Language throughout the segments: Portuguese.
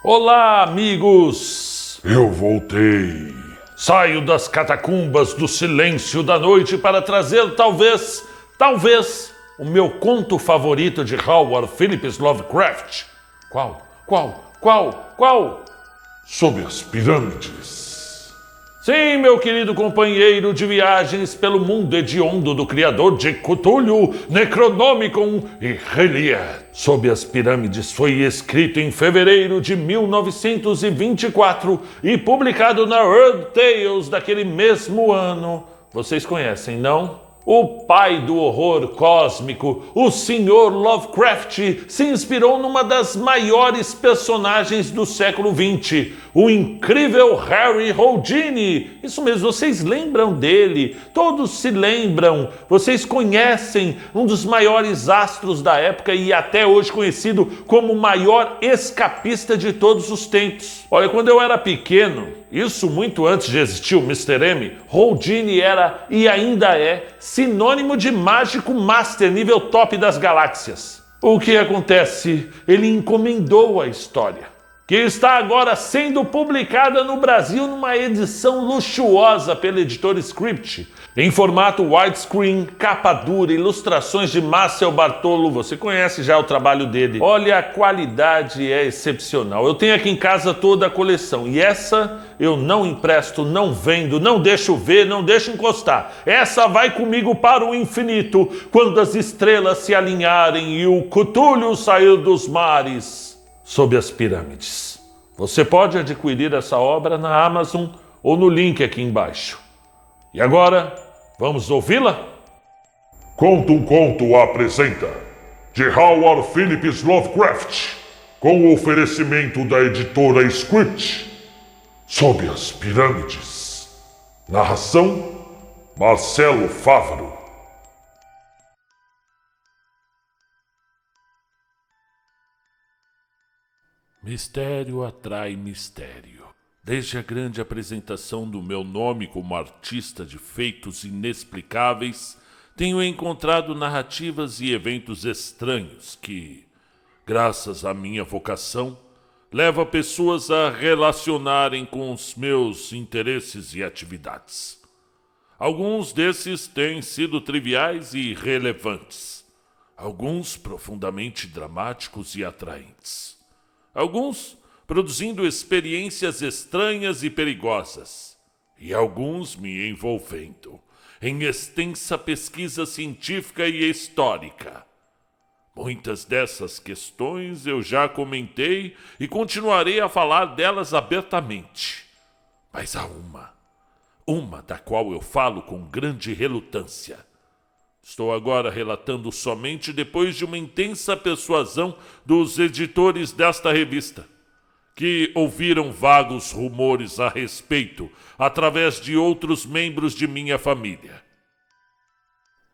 Olá, amigos! Eu voltei. Saio das catacumbas do silêncio da noite para trazer talvez, o meu conto favorito de Howard Phillips Lovecraft. Qual? Sob as pirâmides. Sim, meu querido companheiro de viagens pelo mundo hediondo do criador de Cthulhu, Necronomicon e Relier. Sob as pirâmides foi escrito em fevereiro de 1924 e publicado na Weird Tales daquele mesmo ano. Vocês conhecem, não? O pai do horror cósmico, o Sr. Lovecraft, se inspirou numa das maiores personagens do século XX, o incrível Harry Houdini. Isso mesmo, vocês lembram dele? Todos se lembram. Vocês conhecem um dos maiores astros da época e até hoje conhecido como o maior escapista de todos os tempos. Olha, quando eu era pequeno, isso muito antes de existir o Mr. M, Houdini era e ainda é sinônimo de mágico master nível top das galáxias. O que acontece? Ele encomendou a história, que está agora sendo publicada no Brasil numa edição luxuosa pela editora Script, em formato widescreen, capa dura, ilustrações de Marcel Bartolo. Você conhece já o trabalho dele. Olha, a qualidade é excepcional. Eu tenho aqui em casa toda a coleção e essa eu não empresto, não vendo, não deixo ver, não deixo encostar. Essa vai comigo para o infinito, quando as estrelas se alinharem e o Cthulhu sair dos mares sob as pirâmides. Você pode adquirir essa obra na Amazon ou no link aqui embaixo. E agora, vamos ouvi-la? Conta um Conto apresenta de Howard Phillips Lovecraft, com o oferecimento da editora Script, Sob as Pirâmides. Narração: Marcelo Fávaro. Mistério atrai mistério. Desde a grande apresentação do meu nome como artista de feitos inexplicáveis, tenho encontrado narrativas e eventos estranhos que, graças à minha vocação, levam pessoas a relacionarem com os meus interesses e atividades. Alguns desses têm sido triviais e irrelevantes, alguns profundamente dramáticos e atraentes. Alguns produzindo experiências estranhas e perigosas, e alguns me envolvendo em extensa pesquisa científica e histórica. Muitas dessas questões eu já comentei e continuarei a falar delas abertamente. Mas há uma da qual eu falo com grande relutância. Estou agora relatando somente depois de uma intensa persuasão dos editores desta revista, que ouviram vagos rumores a respeito através de outros membros de minha família.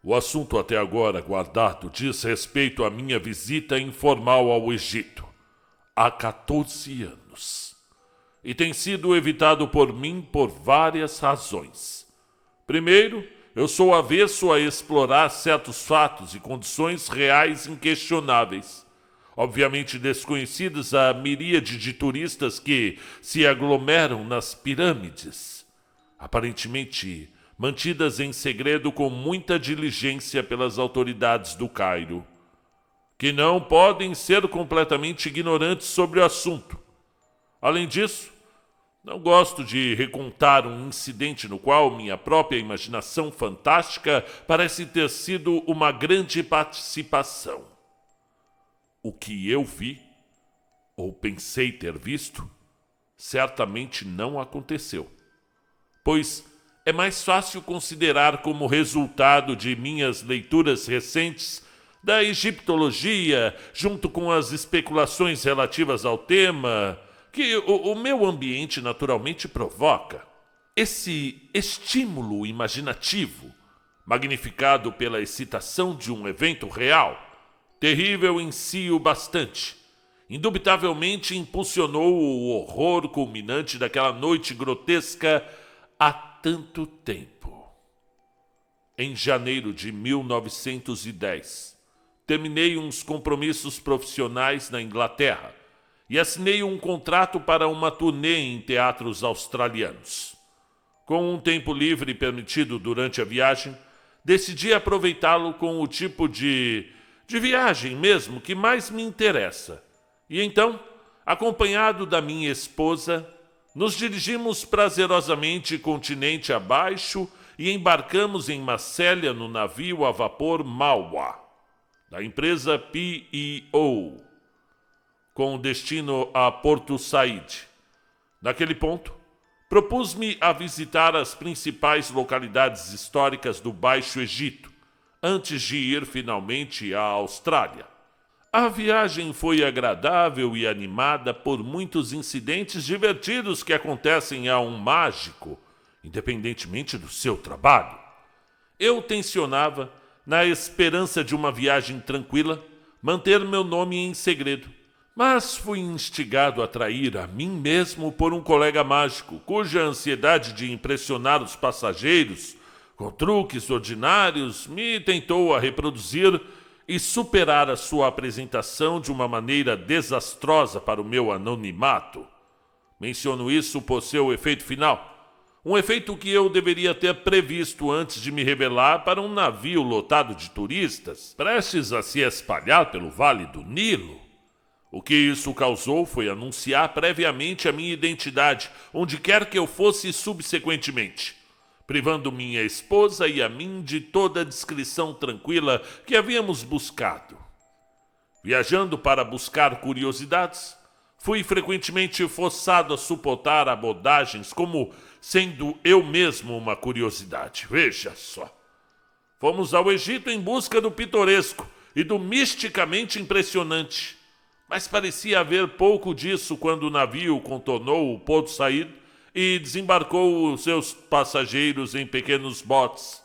O assunto até agora guardado diz respeito à minha visita informal ao Egito, há 14 anos, e tem sido evitado por mim por várias razões. Primeiro, eu sou avesso a explorar certos fatos e condições reais inquestionáveis, obviamente desconhecidas à miríade de turistas que se aglomeram nas pirâmides, aparentemente mantidas em segredo com muita diligência pelas autoridades do Cairo, que não podem ser completamente ignorantes sobre o assunto. Além disso, não gosto de recontar um incidente no qual minha própria imaginação fantástica parece ter sido uma grande participação. O que eu vi, ou pensei ter visto, certamente não aconteceu, pois é mais fácil considerar como resultado de minhas leituras recentes da egiptologia, junto com as especulações relativas ao tema, que o meu ambiente naturalmente provoca. Esse estímulo imaginativo, magnificado pela excitação de um evento real, terrível em si o bastante, indubitavelmente impulsionou o horror culminante daquela noite grotesca há tanto tempo. Em janeiro de 1910, terminei uns compromissos profissionais na Inglaterra e assinei um contrato para uma turnê em teatros australianos. Com um tempo livre permitido durante a viagem, decidi aproveitá-lo com o tipo de viagem mesmo que mais me interessa. E então, acompanhado da minha esposa, nos dirigimos prazerosamente continente abaixo e embarcamos em Macélia no navio a vapor Malwa, da empresa PEO, com destino a Porto Said. Naquele ponto, propus-me a visitar as principais localidades históricas do Baixo Egito, antes de ir finalmente à Austrália. A viagem foi agradável e animada por muitos incidentes divertidos que acontecem a um mágico, independentemente do seu trabalho. Eu tencionava, na esperança de uma viagem tranquila, manter meu nome em segredo, mas fui instigado a trair a mim mesmo por um colega mágico, cuja ansiedade de impressionar os passageiros com truques ordinários me tentou a reproduzir e superar a sua apresentação de uma maneira desastrosa para o meu anonimato. Menciono isso por seu efeito final, um efeito que eu deveria ter previsto antes de me revelar para um navio lotado de turistas, prestes a se espalhar pelo Vale do Nilo. O que isso causou foi anunciar previamente a minha identidade, onde quer que eu fosse subsequentemente, privando minha esposa e a mim de toda a discrição tranquila que havíamos buscado. Viajando para buscar curiosidades, fui frequentemente forçado a suportar abordagens como sendo eu mesmo uma curiosidade. Veja só. Fomos ao Egito em busca do pitoresco e do misticamente impressionante, mas parecia haver pouco disso quando o navio contornou o Porto Said e desembarcou os seus passageiros em pequenos botes,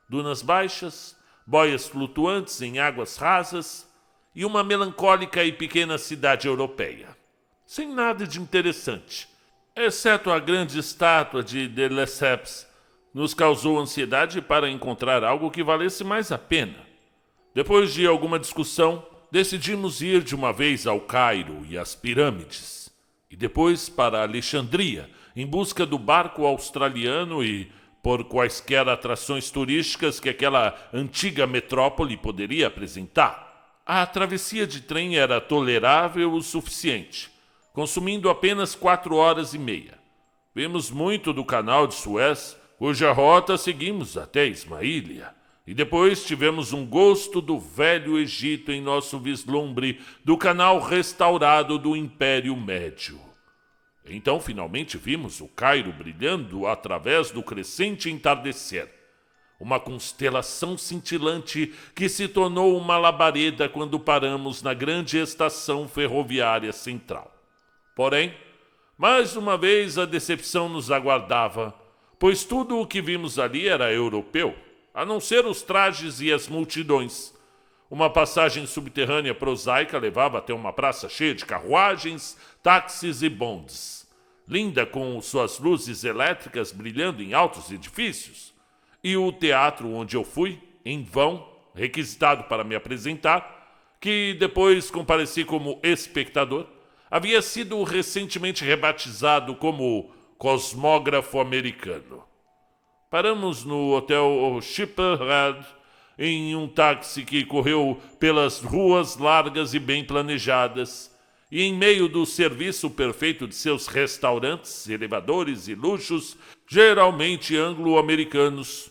dunas baixas, boias flutuantes em águas rasas e uma melancólica e pequena cidade europeia, sem nada de interessante, exceto a grande estátua de de Lesseps. Nos causou ansiedade para encontrar algo que valesse mais a pena. Depois de alguma discussão, decidimos ir de uma vez ao Cairo e às pirâmides, e depois para Alexandria, em busca do barco australiano e por quaisquer atrações turísticas que aquela antiga metrópole poderia apresentar. A travessia de trem era tolerável o suficiente, consumindo apenas 4 horas e meia. Vimos muito do canal de Suez, cuja rota seguimos até Ismaília, e depois tivemos um gosto do Velho Egito em nosso vislumbre do canal restaurado do Império Médio. Então, finalmente, vimos o Cairo brilhando através do crescente entardecer, uma constelação cintilante que se tornou uma labareda quando paramos na grande estação ferroviária central. Porém, mais uma vez a decepção nos aguardava, pois tudo o que vimos ali era europeu, a não ser os trajes e as multidões. Uma passagem subterrânea prosaica levava até uma praça cheia de carruagens, táxis e bondes, linda com suas luzes elétricas brilhando em altos edifícios. E o teatro onde eu fui, em vão, requisitado para me apresentar, que depois compareci como espectador, havia sido recentemente rebatizado como Cosmógrafo Americano. Paramos no Hotel Shipperhead em um táxi que correu pelas ruas largas e bem planejadas, e em meio do serviço perfeito de seus restaurantes, elevadores e luxos, geralmente anglo-americanos,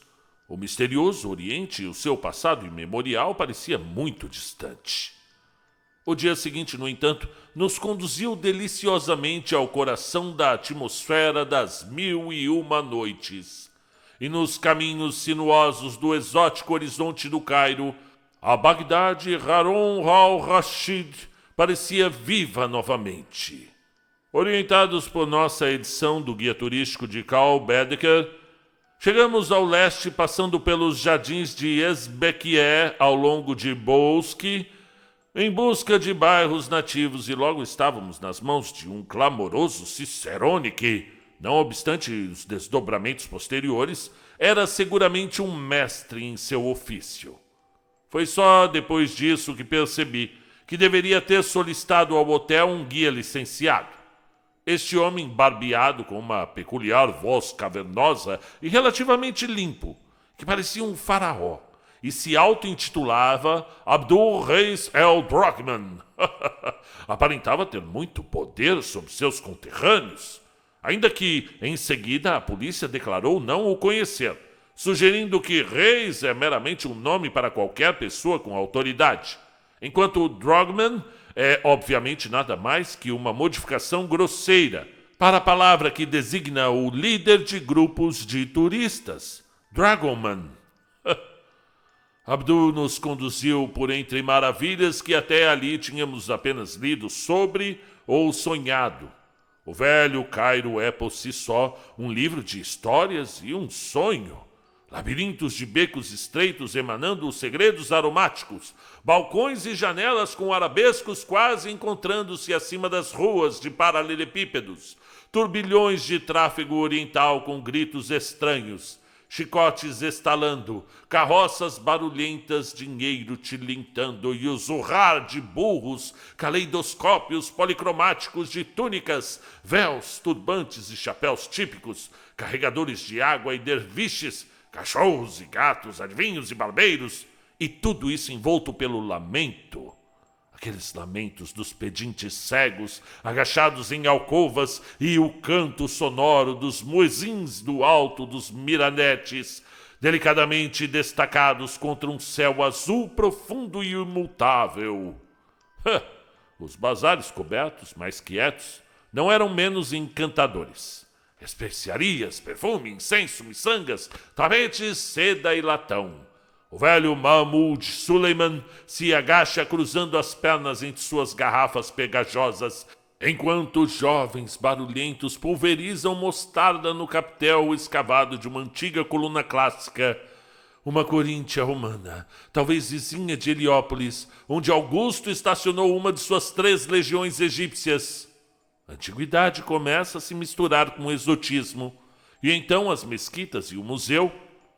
o misterioso Oriente e o seu passado imemorial parecia muito distante. O dia seguinte, no entanto, nos conduziu deliciosamente ao coração da atmosfera das 1001 noites. E nos caminhos sinuosos do exótico horizonte do Cairo, a Bagdade Harun al-Rashid parecia viva novamente. Orientados por nossa edição do Guia Turístico de Carl Baedeker, chegamos ao leste passando pelos jardins de Esbekié ao longo de Bouski, em busca de bairros nativos, e logo estávamos nas mãos de um clamoroso cicerone que, não obstante os desdobramentos posteriores, era seguramente um mestre em seu ofício. Foi só depois disso que percebi que deveria ter solicitado ao hotel um guia licenciado. Este homem, barbeado com uma peculiar voz cavernosa e relativamente limpo, que parecia um faraó, e se auto-intitulava Abdul Reis El Drogman. Aparentava ter muito poder sobre seus conterrâneos, ainda que, em seguida, a polícia declarou não o conhecer, sugerindo que Reis é meramente um nome para qualquer pessoa com autoridade, enquanto Drogman é, obviamente, nada mais que uma modificação grosseira para a palavra que designa o líder de grupos de turistas, Dragoman. Abdul nos conduziu por entre maravilhas que até ali tínhamos apenas lido sobre ou sonhado. O velho Cairo é por si só um livro de histórias e um sonho. Labirintos de becos estreitos emanando os segredos aromáticos, balcões e janelas com arabescos quase encontrando-se acima das ruas de paralelepípedos, turbilhões de tráfego oriental com gritos estranhos, chicotes estalando, carroças barulhentas, dinheiro tilintando e o zurrar de burros, caleidoscópios policromáticos de túnicas, véus, turbantes e chapéus típicos, carregadores de água e derviches, cachorros e gatos, adivinhos e barbeiros, e tudo isso envolto pelo lamento. Aqueles lamentos dos pedintes cegos, agachados em alcovas, e o canto sonoro dos muezins do alto dos miranetes, delicadamente destacados contra um céu azul profundo e imutável. Os bazares cobertos, mais quietos, não eram menos encantadores. Especiarias, perfume, incenso, miçangas, tapetes, seda e latão. O velho Mahmud Suleiman se agacha cruzando as pernas entre suas garrafas pegajosas, enquanto jovens barulhentos pulverizam mostarda no capitel escavado de uma antiga coluna clássica, uma Coríntia romana, talvez vizinha de Heliópolis, onde Augusto estacionou uma de suas 3 legiões egípcias. A antiguidade começa a se misturar com o exotismo, e então as mesquitas e o museu,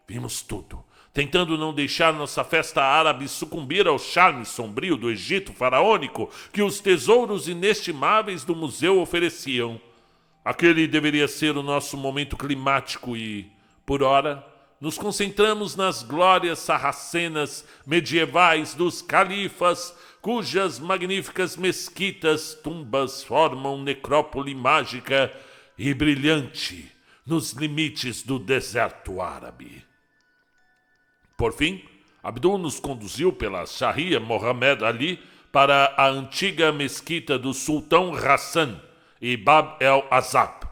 vimos tudo, tentando não deixar nossa festa árabe sucumbir ao charme sombrio do Egito faraônico que os tesouros inestimáveis do museu ofereciam. Aquele deveria ser o nosso momento climático e, por ora, nos concentramos nas glórias sarracenas medievais dos califas, cujas magníficas mesquitas tumbas formam necrópole mágica e brilhante nos limites do deserto árabe. Por fim, Abdul nos conduziu pela Sharia Mohammed Ali para a antiga mesquita do Sultão Hassan e Bab el-Azab,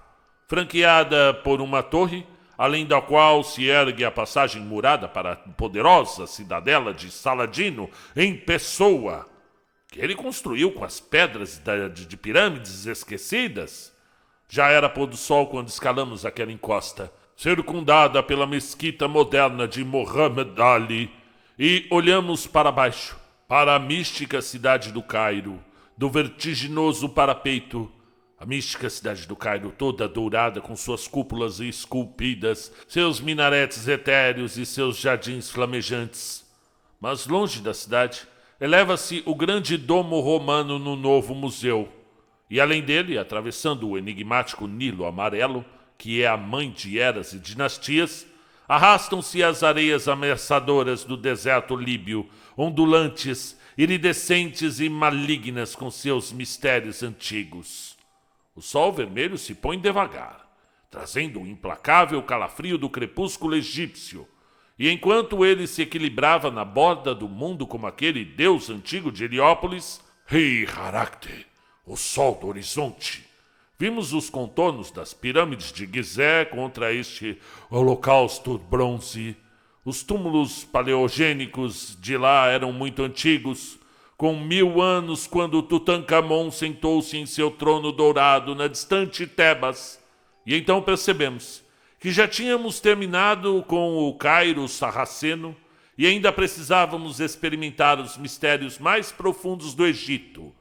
franqueada por uma torre, além da qual se ergue a passagem murada para a poderosa cidadela de Saladino em pessoa, que ele construiu com as pedras de pirâmides esquecidas. Já era pôr do sol quando escalamos aquela encosta, circundada pela mesquita moderna de Mohammed Ali, e olhamos para baixo, para a mística cidade do Cairo, do vertiginoso parapeito, a mística cidade do Cairo toda dourada com suas cúpulas esculpidas, seus minaretes etéreos e seus jardins flamejantes. Mas longe da cidade, eleva-se o grande domo romano no novo museu, e além dele, atravessando o enigmático Nilo amarelo, que é a mãe de eras e dinastias, arrastam-se as areias ameaçadoras do deserto líbio, ondulantes, iridescentes e malignas com seus mistérios antigos. O sol vermelho se põe devagar, trazendo o implacável calafrio do crepúsculo egípcio, e enquanto ele se equilibrava na borda do mundo como aquele deus antigo de Heliópolis, Harakte, o sol do horizonte, vimos os contornos das pirâmides de Gizé contra este holocausto bronze. Os túmulos paleogênicos de lá eram muito antigos, com 1000 anos quando Tutankhamon sentou-se em seu trono dourado na distante Tebas. E então percebemos que já tínhamos terminado com o Cairo sarraceno e ainda precisávamos experimentar os mistérios mais profundos do Egito.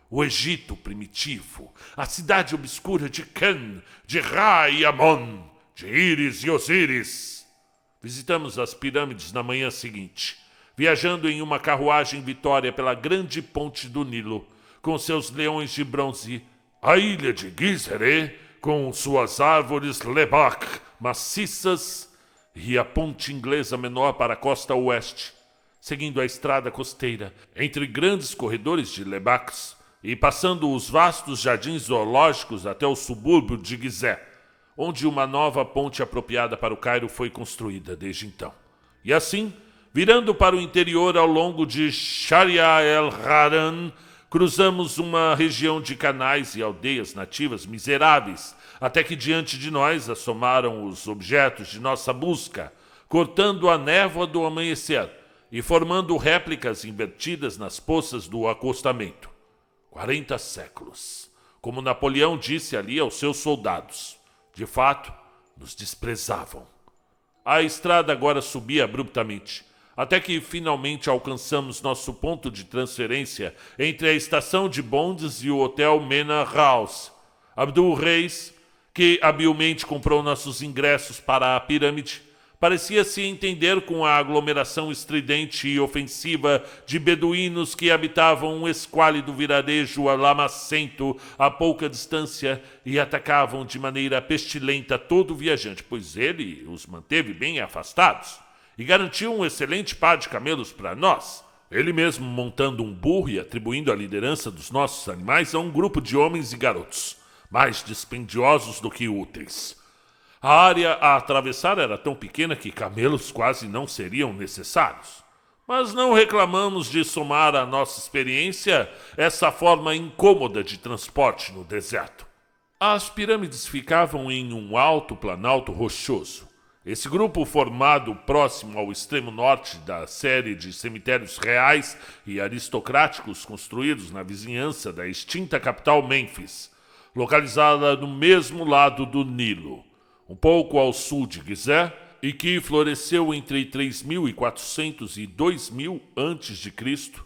O Egito primitivo, a cidade obscura de Kan, de Ra e Amon, de Íris e Osíris. Visitamos as pirâmides na manhã seguinte. viajando em uma carruagem vitória pela grande ponte do Nilo, com seus leões de bronze, a ilha de Gizeh, com suas árvores lebac maciças, e a ponte inglesa menor para a costa oeste, seguindo a estrada costeira, entre grandes corredores de lebacs, e passando os vastos jardins zoológicos até o subúrbio de Gizeh, onde uma nova ponte apropriada para o Cairo foi construída desde então. E assim, virando para o interior ao longo de Sharia el-Haran, cruzamos uma região de canais e aldeias nativas miseráveis, até que diante de nós assomaram os objetos de nossa busca, cortando a névoa do amanhecer e formando réplicas invertidas nas poças do acostamento. 40 séculos, como Napoleão disse ali aos seus soldados. De fato, nos desprezavam. A estrada agora subia abruptamente, até que finalmente alcançamos nosso ponto de transferência entre a estação de bondes e o Hotel Mena House. Abdul Reis, que habilmente comprou nossos ingressos para a pirâmide, parecia se entender com a aglomeração estridente e ofensiva de beduínos que habitavam um esquálido vilarejo lamacento a pouca distância e atacavam de maneira pestilenta todo viajante, pois ele os manteve bem afastados e garantiu um excelente par de camelos para nós, ele mesmo montando um burro e atribuindo a liderança dos nossos animais a um grupo de homens e garotos, mais dispendiosos do que úteis. A área a atravessar era tão pequena que camelos quase não seriam necessários. Mas não reclamamos de somar à nossa experiência essa forma incômoda de transporte no deserto. As pirâmides ficavam em um alto planalto rochoso. Esse grupo, formado próximo ao extremo norte da série de cemitérios reais e aristocráticos construídos na vizinhança da extinta capital Mênfis, localizada no mesmo lado do Nilo, um pouco ao sul de Gizeh, e que floresceu entre 3.400 e 2.000 a.C.,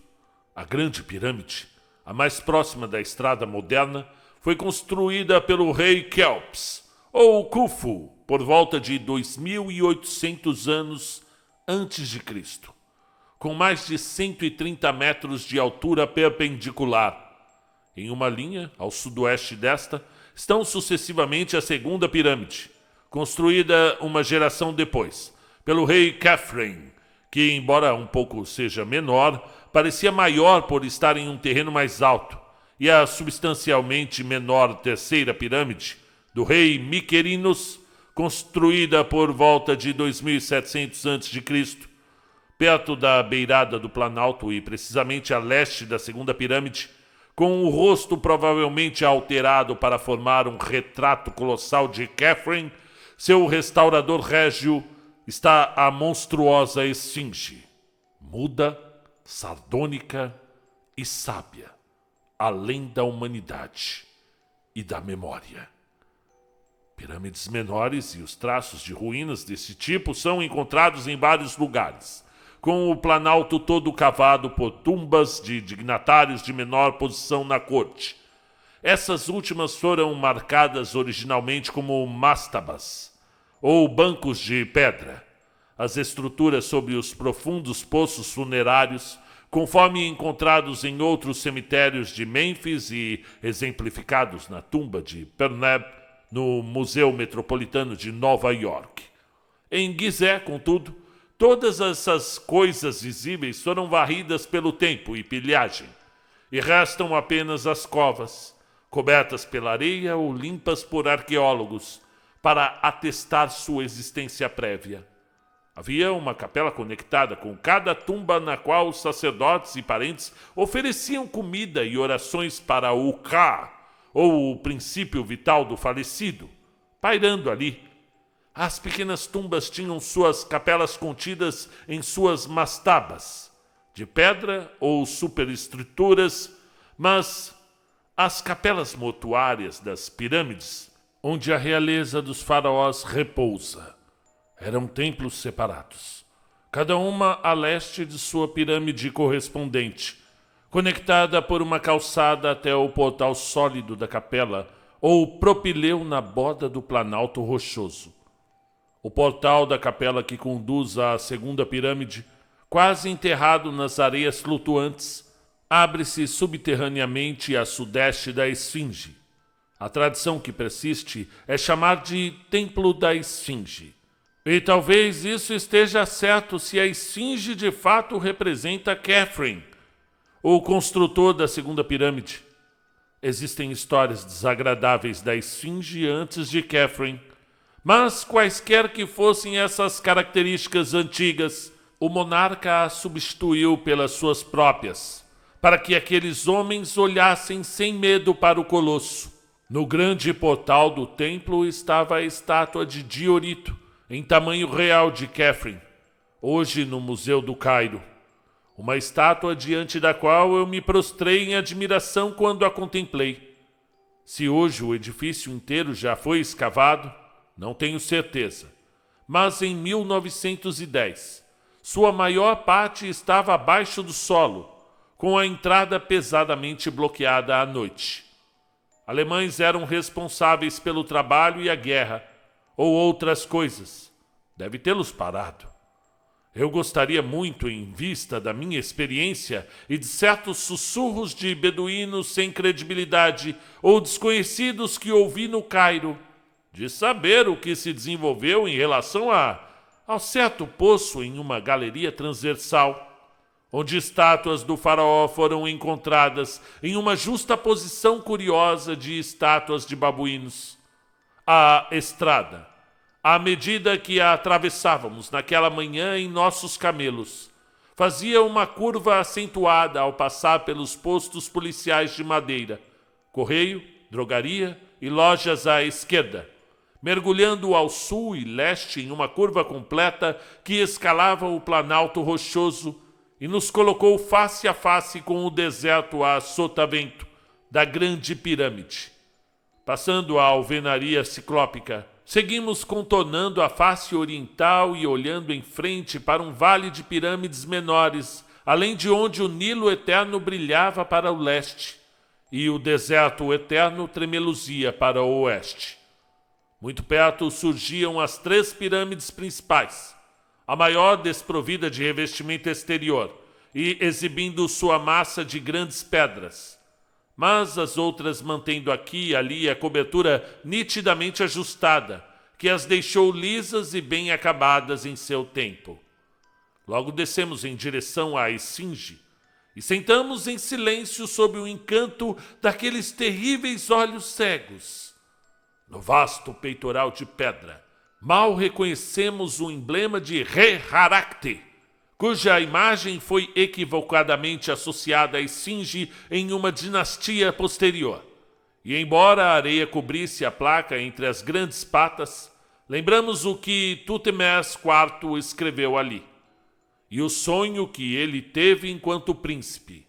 a Grande Pirâmide, a mais próxima da estrada moderna, foi construída pelo rei Kelps, ou Khufu, por volta de 2.800 anos antes de Cristo, com mais de 130 metros de altura perpendicular. Em uma linha, ao sudoeste desta, estão sucessivamente a Segunda Pirâmide, construída uma geração depois, pelo rei Khafre, que, embora um pouco seja menor, parecia maior por estar em um terreno mais alto, e a substancialmente menor Terceira Pirâmide, do rei Mykerinos, construída por volta de 2700 a.C., perto da beirada do Planalto e precisamente a leste da Segunda Pirâmide, com o rosto provavelmente alterado para formar um retrato colossal de Khafre, seu restaurador régio, está a monstruosa esfinge, muda, sardônica e sábia, além da humanidade e da memória. Pirâmides menores e os traços de ruínas desse tipo são encontrados em vários lugares, com o planalto todo cavado por tumbas de dignatários de menor posição na corte. Essas últimas foram marcadas originalmente como mastabas, ou bancos de pedra. As estruturas sobre os profundos poços funerários, conforme encontrados em outros cemitérios de Mênfis e exemplificados na tumba de Perneb, no Museu Metropolitano de Nova York. Em Gizeh, contudo, todas essas coisas visíveis foram varridas pelo tempo e pilhagem, e restam apenas as covas, cobertas pela areia ou limpas por arqueólogos, para atestar sua existência prévia. Havia uma capela conectada com cada tumba na qual os sacerdotes e parentes ofereciam comida e orações para o Ka, ou o princípio vital do falecido, pairando ali. As pequenas tumbas tinham suas capelas contidas em suas mastabas, de pedra ou superestruturas, mas as capelas mortuárias das pirâmides, onde a realeza dos faraós repousa, eram templos separados, cada uma a leste de sua pirâmide correspondente, conectada por uma calçada até o portal sólido da capela ou propileu na borda do planalto rochoso. O portal da capela que conduz à Segunda Pirâmide quase enterrado nas areias flutuantes, abre-se subterraneamente a sudeste da Esfinge. A tradição que persiste é chamar de Templo da Esfinge. E talvez isso esteja certo se a Esfinge de fato representa Khephren, o construtor da segunda pirâmide. Existem histórias desagradáveis da Esfinge antes de Khephren, mas quaisquer que fossem essas características antigas, o monarca a substituiu pelas suas próprias, para que aqueles homens olhassem sem medo para o colosso. No grande portal do templo estava a estátua de Diorito, em tamanho real de Khephren, hoje no Museu do Cairo. Uma estátua diante da qual eu me prostrei em admiração quando a contemplei. Se hoje o edifício inteiro já foi escavado, não tenho certeza. Mas em 1910, sua maior parte estava abaixo do solo, com a entrada pesadamente bloqueada à noite. Alemães eram responsáveis pelo trabalho e a guerra, ou outras coisas. Deve tê-los parado. Eu gostaria muito, em vista da minha experiência e de certos sussurros de beduínos sem credibilidade ou desconhecidos que ouvi no Cairo, de saber o que se desenvolveu em relação ao certo poço em uma galeria transversal, onde estátuas do faraó foram encontradas em uma justa posição curiosa de estátuas de babuínos. A estrada, à medida que a atravessávamos naquela manhã em nossos camelos, fazia uma curva acentuada ao passar pelos postos policiais de madeira, correio, drogaria e lojas à esquerda, mergulhando ao sul e leste em uma curva completa que escalava o planalto rochoso e nos colocou face a face com o deserto a sotavento da Grande Pirâmide. Passando a alvenaria ciclópica, seguimos contornando a face oriental e olhando em frente para um vale de pirâmides menores, além de onde o Nilo eterno brilhava para o leste e o deserto eterno tremeluzia para o oeste. Muito perto surgiam as 3 pirâmides principais, a maior desprovida de revestimento exterior e exibindo sua massa de grandes pedras, mas as outras mantendo aqui e ali a cobertura nitidamente ajustada, que as deixou lisas e bem acabadas em seu tempo. Logo descemos em direção à Esfinge e sentamos em silêncio sob o encanto daqueles terríveis olhos cegos. No vasto peitoral de pedra, mal reconhecemos o emblema de Re-Harakti, cuja imagem foi equivocadamente associada à Esfinge em uma dinastia posterior. E embora a areia cobrisse a placa entre as grandes patas, lembramos o que Tutmés IV escreveu ali, e o sonho que ele teve enquanto príncipe.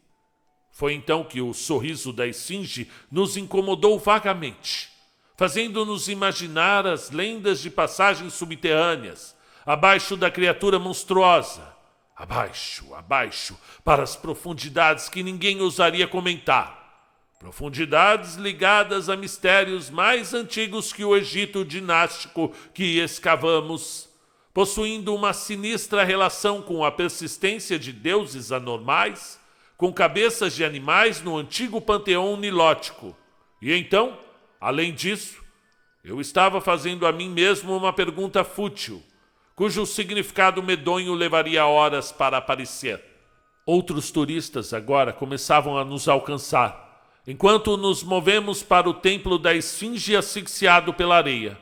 Foi então que o sorriso da Esfinge nos incomodou vagamente, fazendo-nos imaginar as lendas de passagens subterrâneas, abaixo da criatura monstruosa, abaixo, abaixo, para as profundidades que ninguém ousaria comentar. Profundidades ligadas a mistérios mais antigos que o Egito dinástico que escavamos, possuindo uma sinistra relação com a persistência de deuses anormais, com cabeças de animais no antigo panteão nilótico. E então, além disso, eu estava fazendo a mim mesmo uma pergunta fútil, cujo significado medonho levaria horas para aparecer. Outros turistas agora começavam a nos alcançar, enquanto nos movemos para o templo da Esfinge asfixiado pela areia,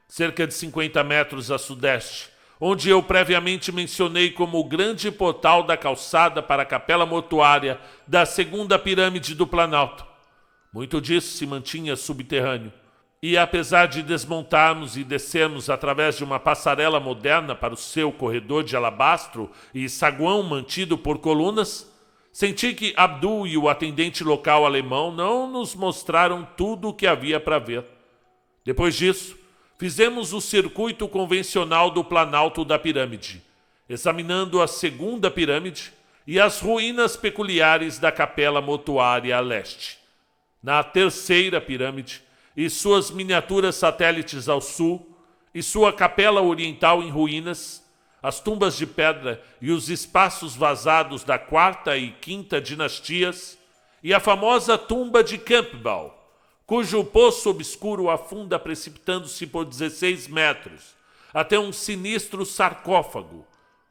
cerca de 50 metros a sudeste, onde eu previamente mencionei como o grande portal da calçada para a capela mortuária da segunda pirâmide do Planalto. Muito disso se mantinha subterrâneo. E apesar de desmontarmos e descermos através de uma passarela moderna para o seu corredor de alabastro e saguão mantido por colunas, senti que Abdul e o atendente local alemão não nos mostraram tudo o que havia para ver. Depois disso, fizemos o circuito convencional do Planalto da Pirâmide, examinando a segunda pirâmide e as ruínas peculiares da capela mortuária a leste. Na terceira pirâmide, e suas miniaturas satélites ao sul, e sua capela oriental em ruínas, as tumbas de pedra e os espaços vazados da quarta e quinta dinastias, e a famosa tumba de Campbell, cujo poço obscuro afunda precipitando-se por 16 metros, até um sinistro sarcófago,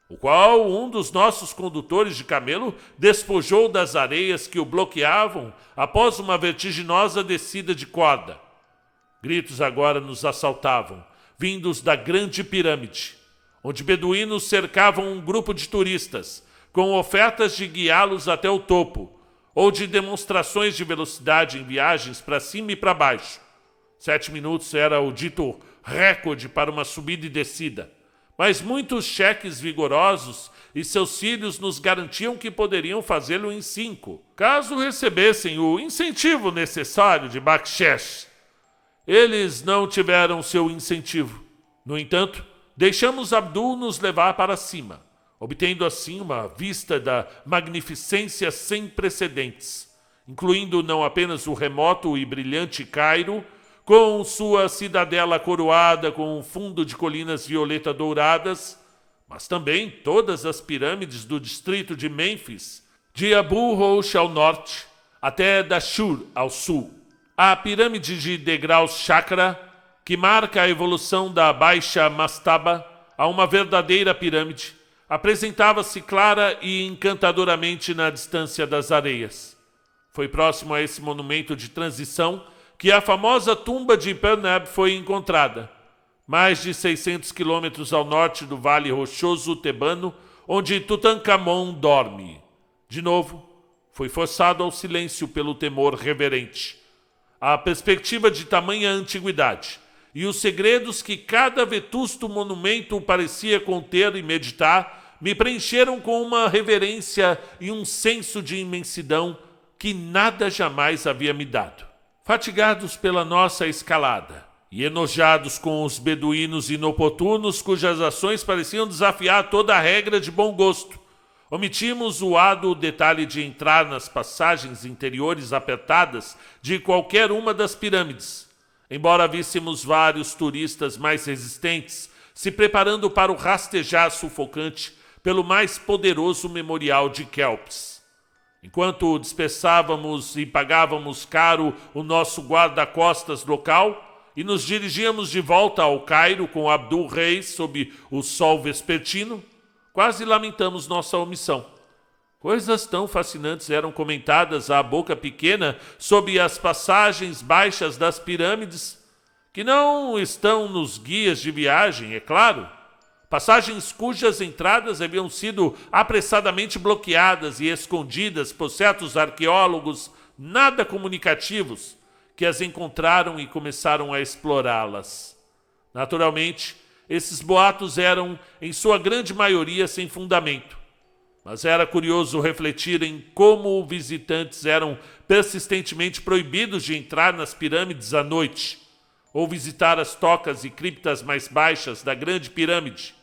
o qual um dos nossos condutores de camelo despojou das areias que o bloqueavam após uma vertiginosa descida de corda. Gritos agora nos assaltavam, vindos da Grande Pirâmide, onde beduínos cercavam um grupo de turistas, com ofertas de guiá-los até o topo, ou de demonstrações de velocidade em viagens para cima e para baixo. 7 minutos era o dito recorde para uma subida e descida, mas muitos cheques vigorosos e seus filhos nos garantiam que poderiam fazê-lo em 5, caso recebessem o incentivo necessário de bakshesh. Eles não tiveram seu incentivo. No entanto, deixamos Abdul nos levar para cima, obtendo assim uma vista da magnificência sem precedentes, incluindo não apenas o remoto e brilhante Cairo, com sua cidadela coroada com um fundo de colinas violeta douradas, mas também todas as pirâmides do distrito de Mênfis, de Abu Rosh ao norte, até Dashur ao sul. A pirâmide de degraus Chakra, que marca a evolução da Baixa Mastaba a uma verdadeira pirâmide, apresentava-se clara e encantadoramente na distância das areias. Foi próximo a esse monumento de transição que a famosa tumba de Perneb foi encontrada, mais de 600 quilômetros ao norte do Vale Rochoso Tebano, onde Tutankhamon dorme. De novo, foi forçado ao silêncio pelo temor reverente. A perspectiva de tamanha antiguidade e os segredos que cada vetusto monumento parecia conter e meditar me preencheram com uma reverência e um senso de imensidão que nada jamais havia me dado. Fatigados pela nossa escalada e enojados com os beduínos inoportunos cujas ações pareciam desafiar toda a regra de bom gosto, omitimos o árduo detalhe de entrar nas passagens interiores apertadas de qualquer uma das pirâmides, embora víssemos vários turistas mais resistentes se preparando para o rastejar sufocante pelo mais poderoso memorial de Kelps. Enquanto dispersávamos e pagávamos caro o nosso guarda-costas local e nos dirigíamos de volta ao Cairo com Abdul Reis sob o sol vespertino, quase lamentamos nossa omissão. Coisas tão fascinantes eram comentadas à boca pequena sob as passagens baixas das pirâmides, que não estão nos guias de viagem, é claro. Passagens cujas entradas haviam sido apressadamente bloqueadas e escondidas por certos arqueólogos nada comunicativos que as encontraram e começaram a explorá-las. Naturalmente, esses boatos eram, em sua grande maioria, sem fundamento. Mas era curioso refletir em como visitantes eram persistentemente proibidos de entrar nas pirâmides à noite, ou visitar as tocas e criptas mais baixas da Grande Pirâmide.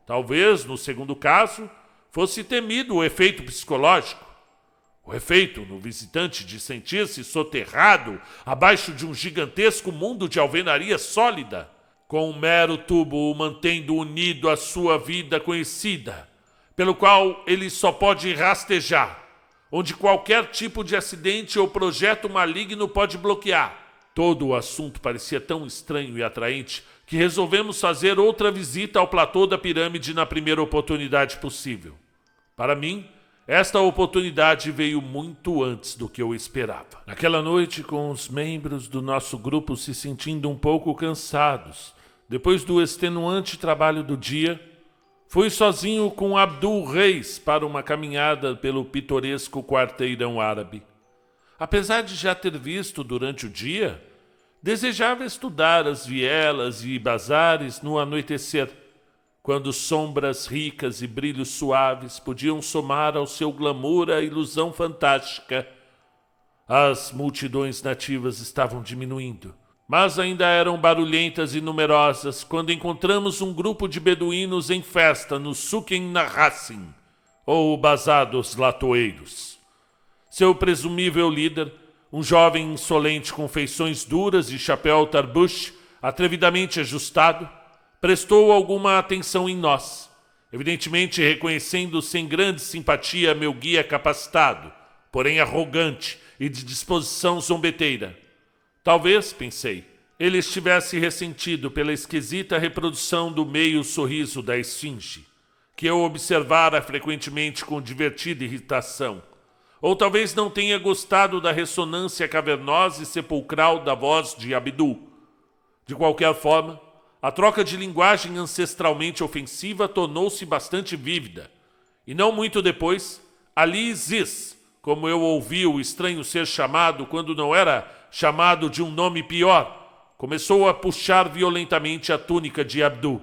Talvez, no segundo caso, fosse temido o efeito psicológico. O efeito no visitante de sentir-se soterrado abaixo de um gigantesco mundo de alvenaria sólida, com um mero tubo o mantendo unido à sua vida conhecida, pelo qual ele só pode rastejar, onde qualquer tipo de acidente ou projeto maligno pode bloquear. Todo o assunto parecia tão estranho e atraente que resolvemos fazer outra visita ao platô da pirâmide na primeira oportunidade possível. Para mim, esta oportunidade veio muito antes do que eu esperava. Naquela noite, com os membros do nosso grupo se sentindo um pouco cansados, depois do extenuante trabalho do dia, fui sozinho com Abdul Reis para uma caminhada pelo pitoresco quarteirão árabe. Apesar de já ter visto durante o dia, desejava estudar as vielas e bazares no anoitecer, quando sombras ricas e brilhos suaves podiam somar ao seu glamour a ilusão fantástica. As multidões nativas estavam diminuindo, mas ainda eram barulhentas e numerosas quando encontramos um grupo de beduínos em festa no Suqen Narrassin, ou Bazar dos Latoeiros. Seu presumível líder, um jovem insolente com feições duras e chapéu tarbush atrevidamente ajustado, prestou alguma atenção em nós evidentemente reconhecendo sem grande simpatia meu guia capacitado, porém arrogante e de disposição zombeteira. Talvez, pensei, ele estivesse ressentido pela esquisita reprodução do meio sorriso da esfinge, que eu observara frequentemente com divertida irritação. Ou talvez não tenha gostado da ressonância cavernosa e sepulcral da voz de Abdul. De qualquer forma, a troca de linguagem ancestralmente ofensiva tornou-se bastante vívida. E não muito depois, Ali Ziz, como eu ouvi o estranho ser chamado quando não era chamado de um nome pior, começou a puxar violentamente a túnica de Abdul,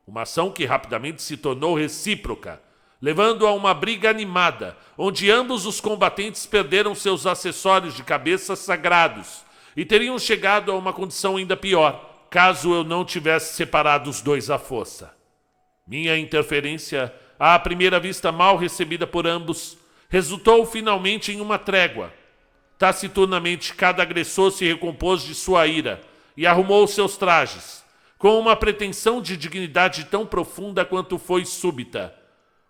uma ação que rapidamente se tornou recíproca, levando a uma briga animada, onde ambos os combatentes perderam seus acessórios de cabeça sagrados e teriam chegado a uma condição ainda pior, caso eu não tivesse separado os dois à força. Minha interferência, à primeira vista mal recebida por ambos, resultou finalmente em uma trégua. Taciturnamente, cada agressor se recompôs de sua ira e arrumou seus trajes, com uma pretensão de dignidade tão profunda quanto foi súbita.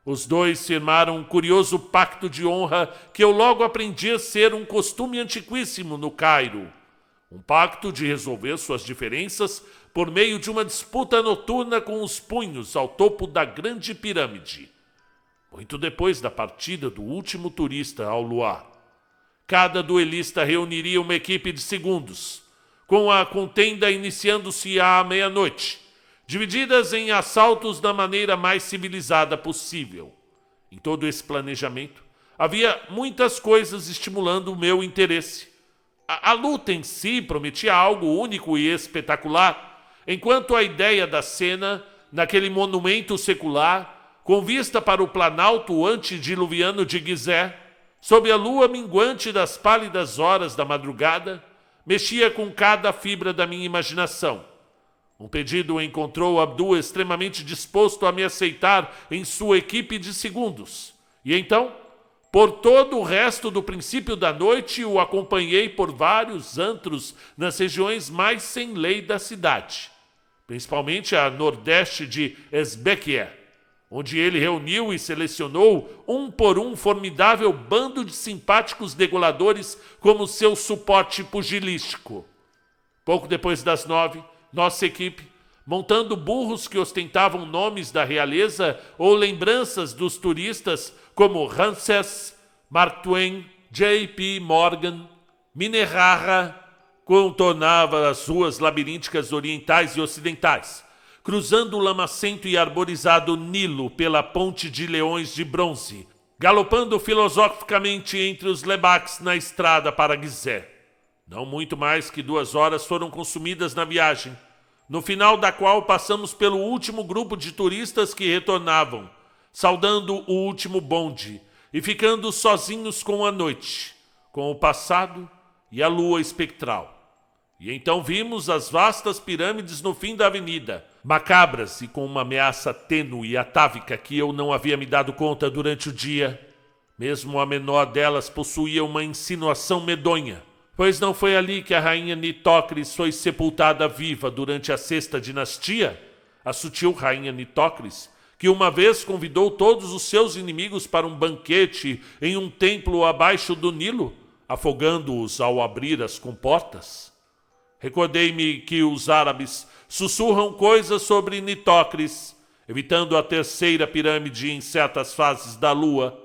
Os dois firmaram um curioso pacto de honra que eu logo aprendi a ser um costume antiquíssimo no Cairo. Um pacto de resolver suas diferenças por meio de uma disputa noturna com os punhos ao topo da grande pirâmide. Muito depois da partida do último turista ao luar, cada duelista reuniria uma equipe de segundos, com a contenda iniciando-se à meia-noite, divididas em assaltos da maneira mais civilizada possível. Em todo esse planejamento, havia muitas coisas estimulando o meu interesse. A luta em si prometia algo único e espetacular, enquanto a ideia da cena, naquele monumento secular, com vista para o planalto antediluviano de Gizé, sob a lua minguante das pálidas horas da madrugada, mexia com cada fibra da minha imaginação. Um pedido encontrou Abdul extremamente disposto a me aceitar em sua equipe de segundos. E então, por todo o resto do princípio da noite, o acompanhei por vários antros nas regiões mais sem lei da cidade, principalmente a nordeste de Esbekieh, onde ele reuniu e selecionou um por um formidável bando de simpáticos degoladores como seu suporte pugilístico. Pouco depois das 9, nossa equipe, montando burros que ostentavam nomes da realeza ou lembranças dos turistas como Ramsés, Mark Twain, J.P. Morgan, Minnehaha, contornava as ruas labirínticas orientais e ocidentais, cruzando o lamacento e arborizado Nilo pela ponte de leões de bronze, galopando filosoficamente entre os lebaques na estrada para Gizé. Não muito mais que 2 horas foram consumidas na viagem, no final da qual passamos pelo último grupo de turistas que retornavam, saudando o último bonde e ficando sozinhos com a noite, com o passado e a lua espectral. E então vimos as vastas pirâmides no fim da avenida, macabras e com uma ameaça tênue e atávica que eu não havia me dado conta durante o dia. Mesmo a menor delas possuía uma insinuação medonha, pois não foi ali que a rainha Nitocris foi sepultada viva durante a sexta dinastia? A sutil rainha Nitocris, que uma vez convidou todos os seus inimigos para um banquete em um templo abaixo do Nilo, afogando-os ao abrir as comportas. Recordei-me que os árabes sussurram coisas sobre Nitocris, evitando a terceira pirâmide em certas fases da lua.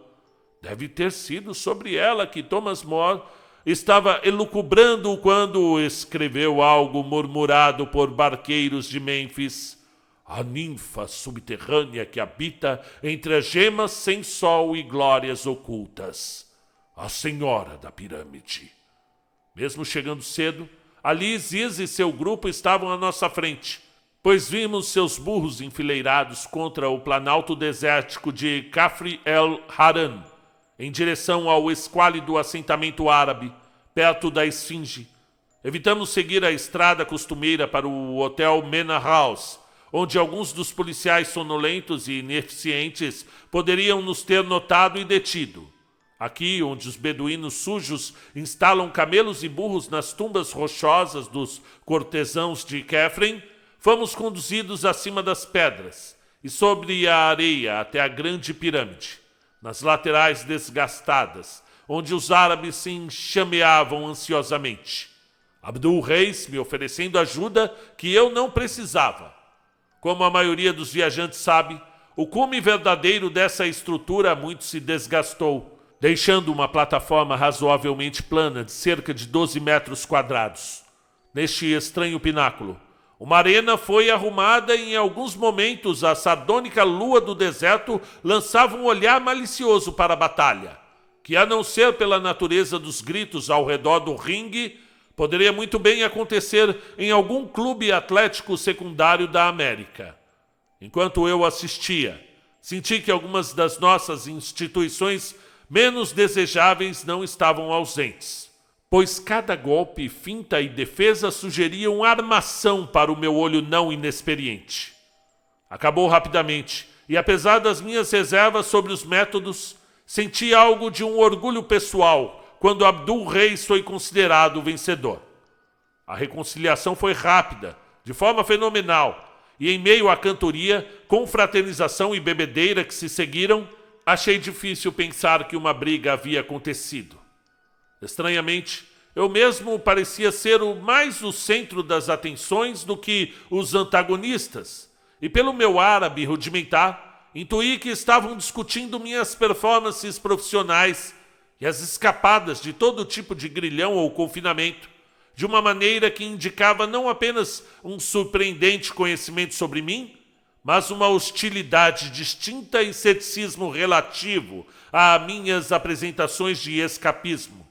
Deve ter sido sobre ela que Thomas More estava elucubrando quando escreveu algo murmurado por barqueiros de Mênfis. A ninfa subterrânea que habita entre as gemas sem sol e glórias ocultas. A senhora da pirâmide. Mesmo chegando cedo, Ali Ziz e seu grupo estavam à nossa frente, pois vimos seus burros enfileirados contra o planalto desértico de Kafr el-Haran, em direção ao esquálido assentamento árabe, perto da Esfinge. Evitamos seguir a estrada costumeira para o Hotel Mena House, onde alguns dos policiais sonolentos e ineficientes poderiam nos ter notado e detido. Aqui, onde os beduínos sujos instalam camelos e burros nas tumbas rochosas dos cortesãos de Kefren, fomos conduzidos acima das pedras e sobre a areia até a grande pirâmide, nas laterais desgastadas, onde os árabes se enxameavam ansiosamente. Abdul-Reis me oferecendo ajuda que eu não precisava. Como a maioria dos viajantes sabe, o cume verdadeiro dessa estrutura muito se desgastou, deixando uma plataforma razoavelmente plana de cerca de 12 metros quadrados. Neste estranho pináculo, uma arena foi arrumada e em alguns momentos a sardônica lua do deserto lançava um olhar malicioso para a batalha, que a não ser pela natureza dos gritos ao redor do ringue, poderia muito bem acontecer em algum clube atlético secundário da América. Enquanto eu assistia, senti que algumas das nossas instituições menos desejáveis não estavam ausentes, pois cada golpe, finta e defesa sugeriam armação para o meu olho não inexperiente. Acabou rapidamente, e apesar das minhas reservas sobre os métodos, senti algo de um orgulho pessoal quando Abdul-Reis foi considerado o vencedor. A reconciliação foi rápida, de forma fenomenal, e em meio à cantoria, confraternização e bebedeira que se seguiram, achei difícil pensar que uma briga havia acontecido. Estranhamente, eu mesmo parecia ser mais o centro das atenções do que os antagonistas, e pelo meu árabe rudimentar, intuí que estavam discutindo minhas performances profissionais e as escapadas de todo tipo de grilhão ou confinamento, de uma maneira que indicava não apenas um surpreendente conhecimento sobre mim, mas uma hostilidade distinta e ceticismo relativo a minhas apresentações de escapismo.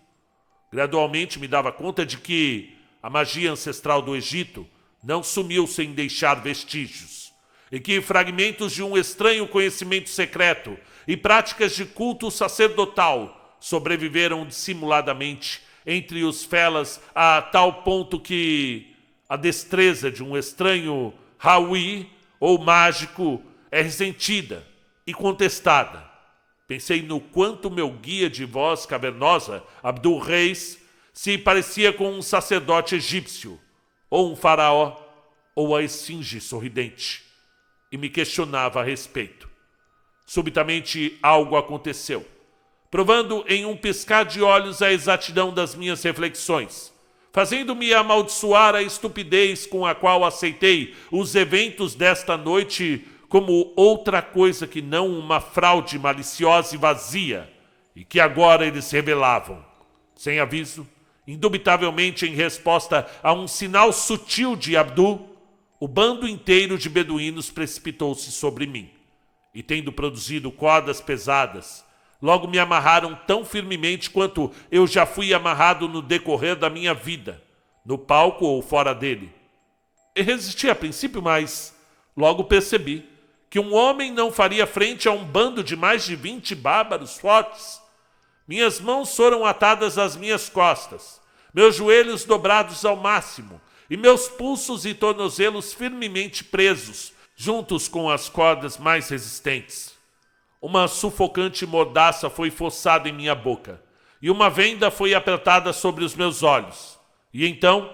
Gradualmente me dava conta de que a magia ancestral do Egito não sumiu sem deixar vestígios, e que fragmentos de um estranho conhecimento secreto e práticas de culto sacerdotal sobreviveram dissimuladamente entre os felas a tal ponto que a destreza de um estranho Hawi ou mágico é ressentida e contestada. Pensei no quanto meu guia de voz cavernosa, Abdul-Reis, se parecia com um sacerdote egípcio, ou um faraó, ou a esfinge sorridente, e me questionava a respeito. Subitamente algo aconteceu, provando em um piscar de olhos a exatidão das minhas reflexões, fazendo-me amaldiçoar a estupidez com a qual aceitei os eventos desta noite como outra coisa que não uma fraude maliciosa e vazia, e que agora eles revelavam. Sem aviso, indubitavelmente em resposta a um sinal sutil de Abdul, o bando inteiro de beduínos precipitou-se sobre mim, e tendo produzido cordas pesadas, logo me amarraram tão firmemente quanto eu já fui amarrado no decorrer da minha vida, no palco ou fora dele. Eu resisti a princípio, mas logo percebi que um homem não faria frente a um bando de mais de 20 bárbaros fortes. Minhas mãos foram atadas às minhas costas, meus joelhos dobrados ao máximo e meus pulsos e tornozelos firmemente presos, juntos com as cordas mais resistentes. Uma sufocante mordaça foi forçada em minha boca, e uma venda foi apertada sobre os meus olhos. E então,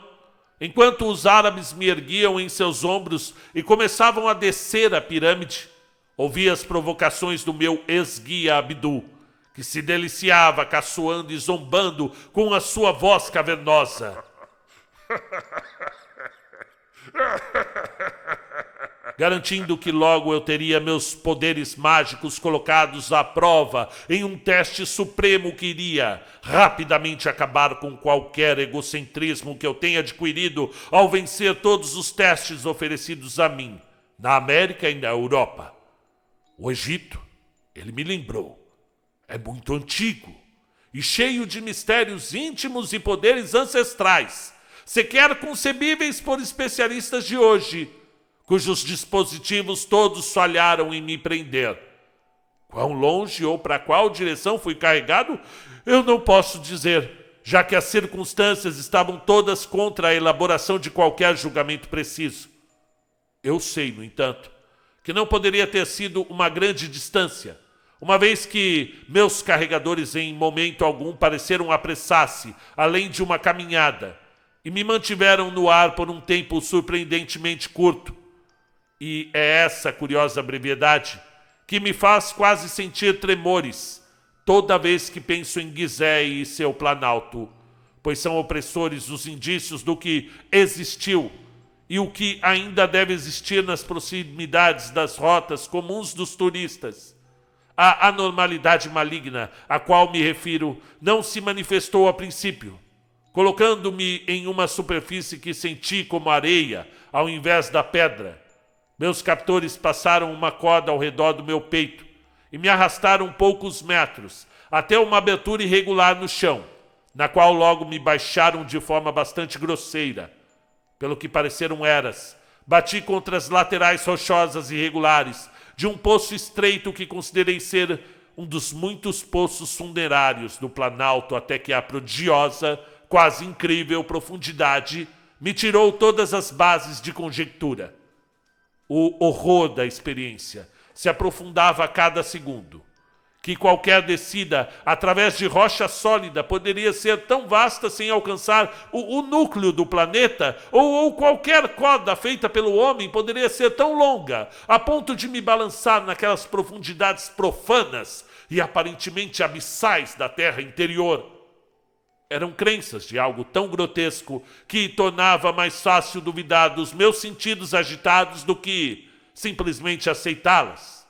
enquanto os árabes me erguiam em seus ombros e começavam a descer a pirâmide, ouvi as provocações do meu ex-guia Abdul, que se deliciava caçoando e zombando com a sua voz cavernosa, garantindo que logo eu teria meus poderes mágicos colocados à prova em um teste supremo que iria rapidamente acabar com qualquer egocentrismo que eu tenha adquirido ao vencer todos os testes oferecidos a mim, na América e na Europa. O Egito, ele me lembrou, é muito antigo e cheio de mistérios íntimos e poderes ancestrais, sequer concebíveis por especialistas de hoje, cujos dispositivos todos falharam em me prender. Quão longe ou para qual direção fui carregado, eu não posso dizer, já que as circunstâncias estavam todas contra a elaboração de qualquer julgamento preciso. Eu sei, no entanto, que não poderia ter sido uma grande distância, uma vez que meus carregadores em momento algum pareceram apressar-se, além de uma caminhada, e me mantiveram no ar por um tempo surpreendentemente curto. E é essa curiosa brevidade que me faz quase sentir tremores toda vez que penso em Gizé e seu planalto, pois são opressores os indícios do que existiu e o que ainda deve existir nas proximidades das rotas comuns dos turistas. A anormalidade maligna a qual me refiro não se manifestou a princípio, colocando-me em uma superfície que senti como areia ao invés da pedra. Meus captores passaram uma corda ao redor do meu peito e me arrastaram poucos metros até uma abertura irregular no chão, na qual logo me baixaram de forma bastante grosseira. Pelo que pareceram eras, bati contra as laterais rochosas e irregulares de um poço estreito que considerei ser um dos muitos poços funerários do Planalto, até que a prodigiosa, quase incrível profundidade me tirou todas as bases de conjectura. O horror da experiência se aprofundava a cada segundo, que qualquer descida através de rocha sólida poderia ser tão vasta sem alcançar o núcleo do planeta, ou qualquer corda feita pelo homem poderia ser tão longa, a ponto de me balançar naquelas profundidades profanas e aparentemente abissais da terra interior. Eram crenças de algo tão grotesco que tornava mais fácil duvidar dos meus sentidos agitados do que simplesmente aceitá-las.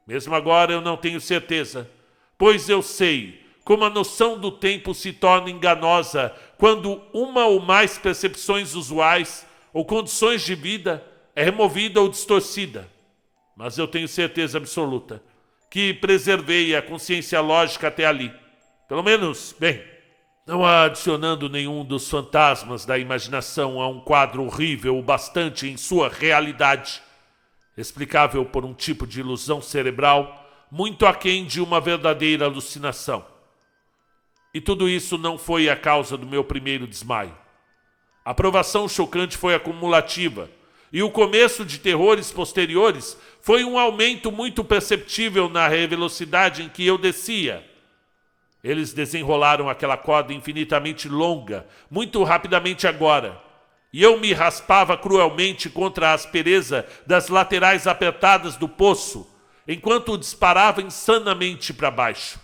Mesmo agora eu não tenho certeza, pois eu sei como a noção do tempo se torna enganosa quando uma ou mais percepções usuais ou condições de vida é removida ou distorcida. Mas eu tenho certeza absoluta que preservei a consciência lógica até ali. Pelo menos, bem, não adicionando nenhum dos fantasmas da imaginação a um quadro horrível o bastante em sua realidade, explicável por um tipo de ilusão cerebral muito aquém de uma verdadeira alucinação. E tudo isso não foi a causa do meu primeiro desmaio. A provação chocante foi acumulativa, e o começo de terrores posteriores foi um aumento muito perceptível na velocidade em que eu descia. Eles desenrolaram aquela corda infinitamente longa, muito rapidamente agora, e eu me raspava cruelmente contra a aspereza das laterais apertadas do poço, enquanto disparava insanamente para baixo.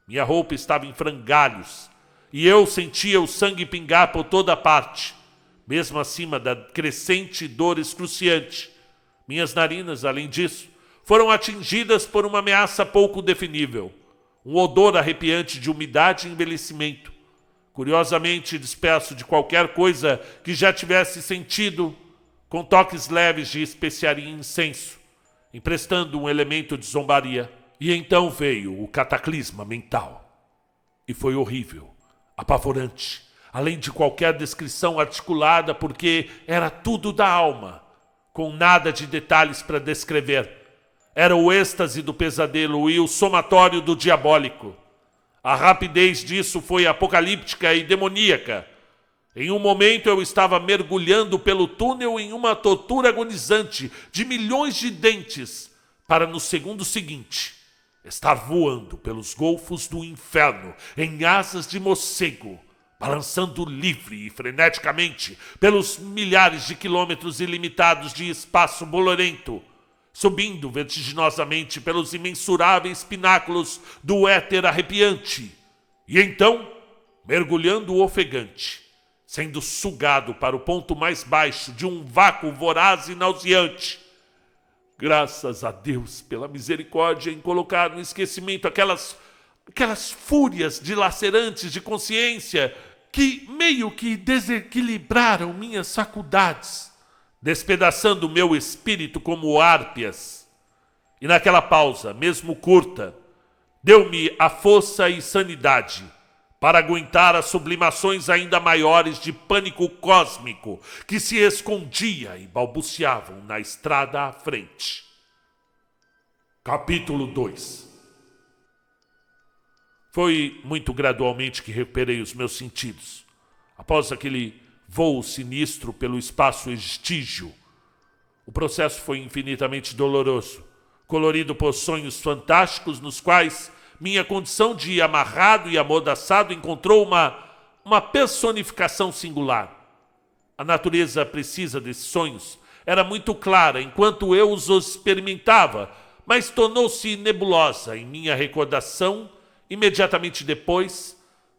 Minha roupa estava em frangalhos, e eu sentia o sangue pingar por toda parte, mesmo acima da crescente dor excruciante. Minhas narinas, além disso, foram atingidas por uma ameaça pouco definível. Um odor arrepiante de umidade e envelhecimento, curiosamente disperso de qualquer coisa que já tivesse sentido, com toques leves de especiaria e incenso, emprestando um elemento de zombaria. E então veio o cataclisma mental. E foi horrível, apavorante, além de qualquer descrição articulada, porque era tudo da alma, com nada de detalhes para descrever. Era o êxtase do pesadelo e o somatório do diabólico. A rapidez disso foi apocalíptica e demoníaca. Em um momento eu estava mergulhando pelo túnel em uma tortura agonizante de milhões de dentes, para no segundo seguinte estar voando pelos golfos do inferno em asas de morcego, balançando livre e freneticamente pelos milhares de quilômetros ilimitados de espaço bolorento, subindo vertiginosamente pelos imensuráveis pináculos do éter arrepiante, e então mergulhando ofegante, sendo sugado para o ponto mais baixo de um vácuo voraz e nauseante. Graças a Deus pela misericórdia em colocar no esquecimento aquelas fúrias dilacerantes de consciência que meio que desequilibraram minhas faculdades, despedaçando o meu espírito como hárpias. E naquela pausa, mesmo curta, deu-me a força e sanidade para aguentar as sublimações ainda maiores de pânico cósmico que se escondia e balbuciavam na estrada à frente. Capítulo 2. Foi muito gradualmente que recuperei os meus sentidos. Após aquele voo sinistro pelo espaço estígio, o processo foi infinitamente doloroso, colorido por sonhos fantásticos nos quais minha condição de amarrado e amordaçado encontrou uma personificação singular. A natureza precisa desses sonhos. era muito clara enquanto eu os experimentava, mas tornou-se nebulosa em minha recordação imediatamente depois,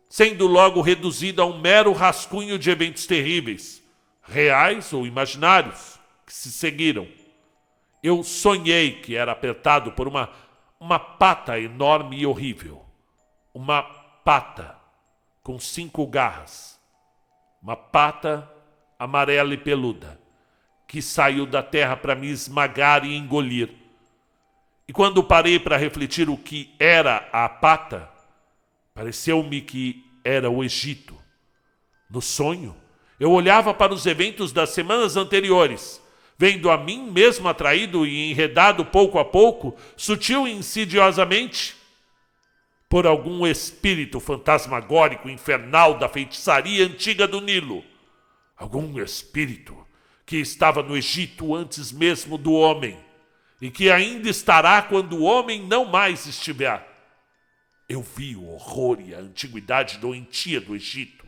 sendo logo reduzida a um mero rascunho de eventos terríveis, reais ou imaginários, que se seguiram. Eu sonhei que era apertado por uma pata enorme e horrível. Uma pata com 5 garras. Uma pata amarela e peluda, que saiu da terra para me esmagar e engolir. E quando parei para refletir o que era a pata, pareceu-me que era o Egito. No sonho, eu olhava para os eventos das semanas anteriores, vendo a mim mesmo atraído e enredado pouco a pouco, sutil e insidiosamente, por algum espírito fantasmagórico infernal da feitiçaria antiga do Nilo. Algum espírito que estava no Egito antes mesmo do homem, e que ainda estará quando o homem não mais estiver. Eu vi o horror e a antiguidade doentia do Egito,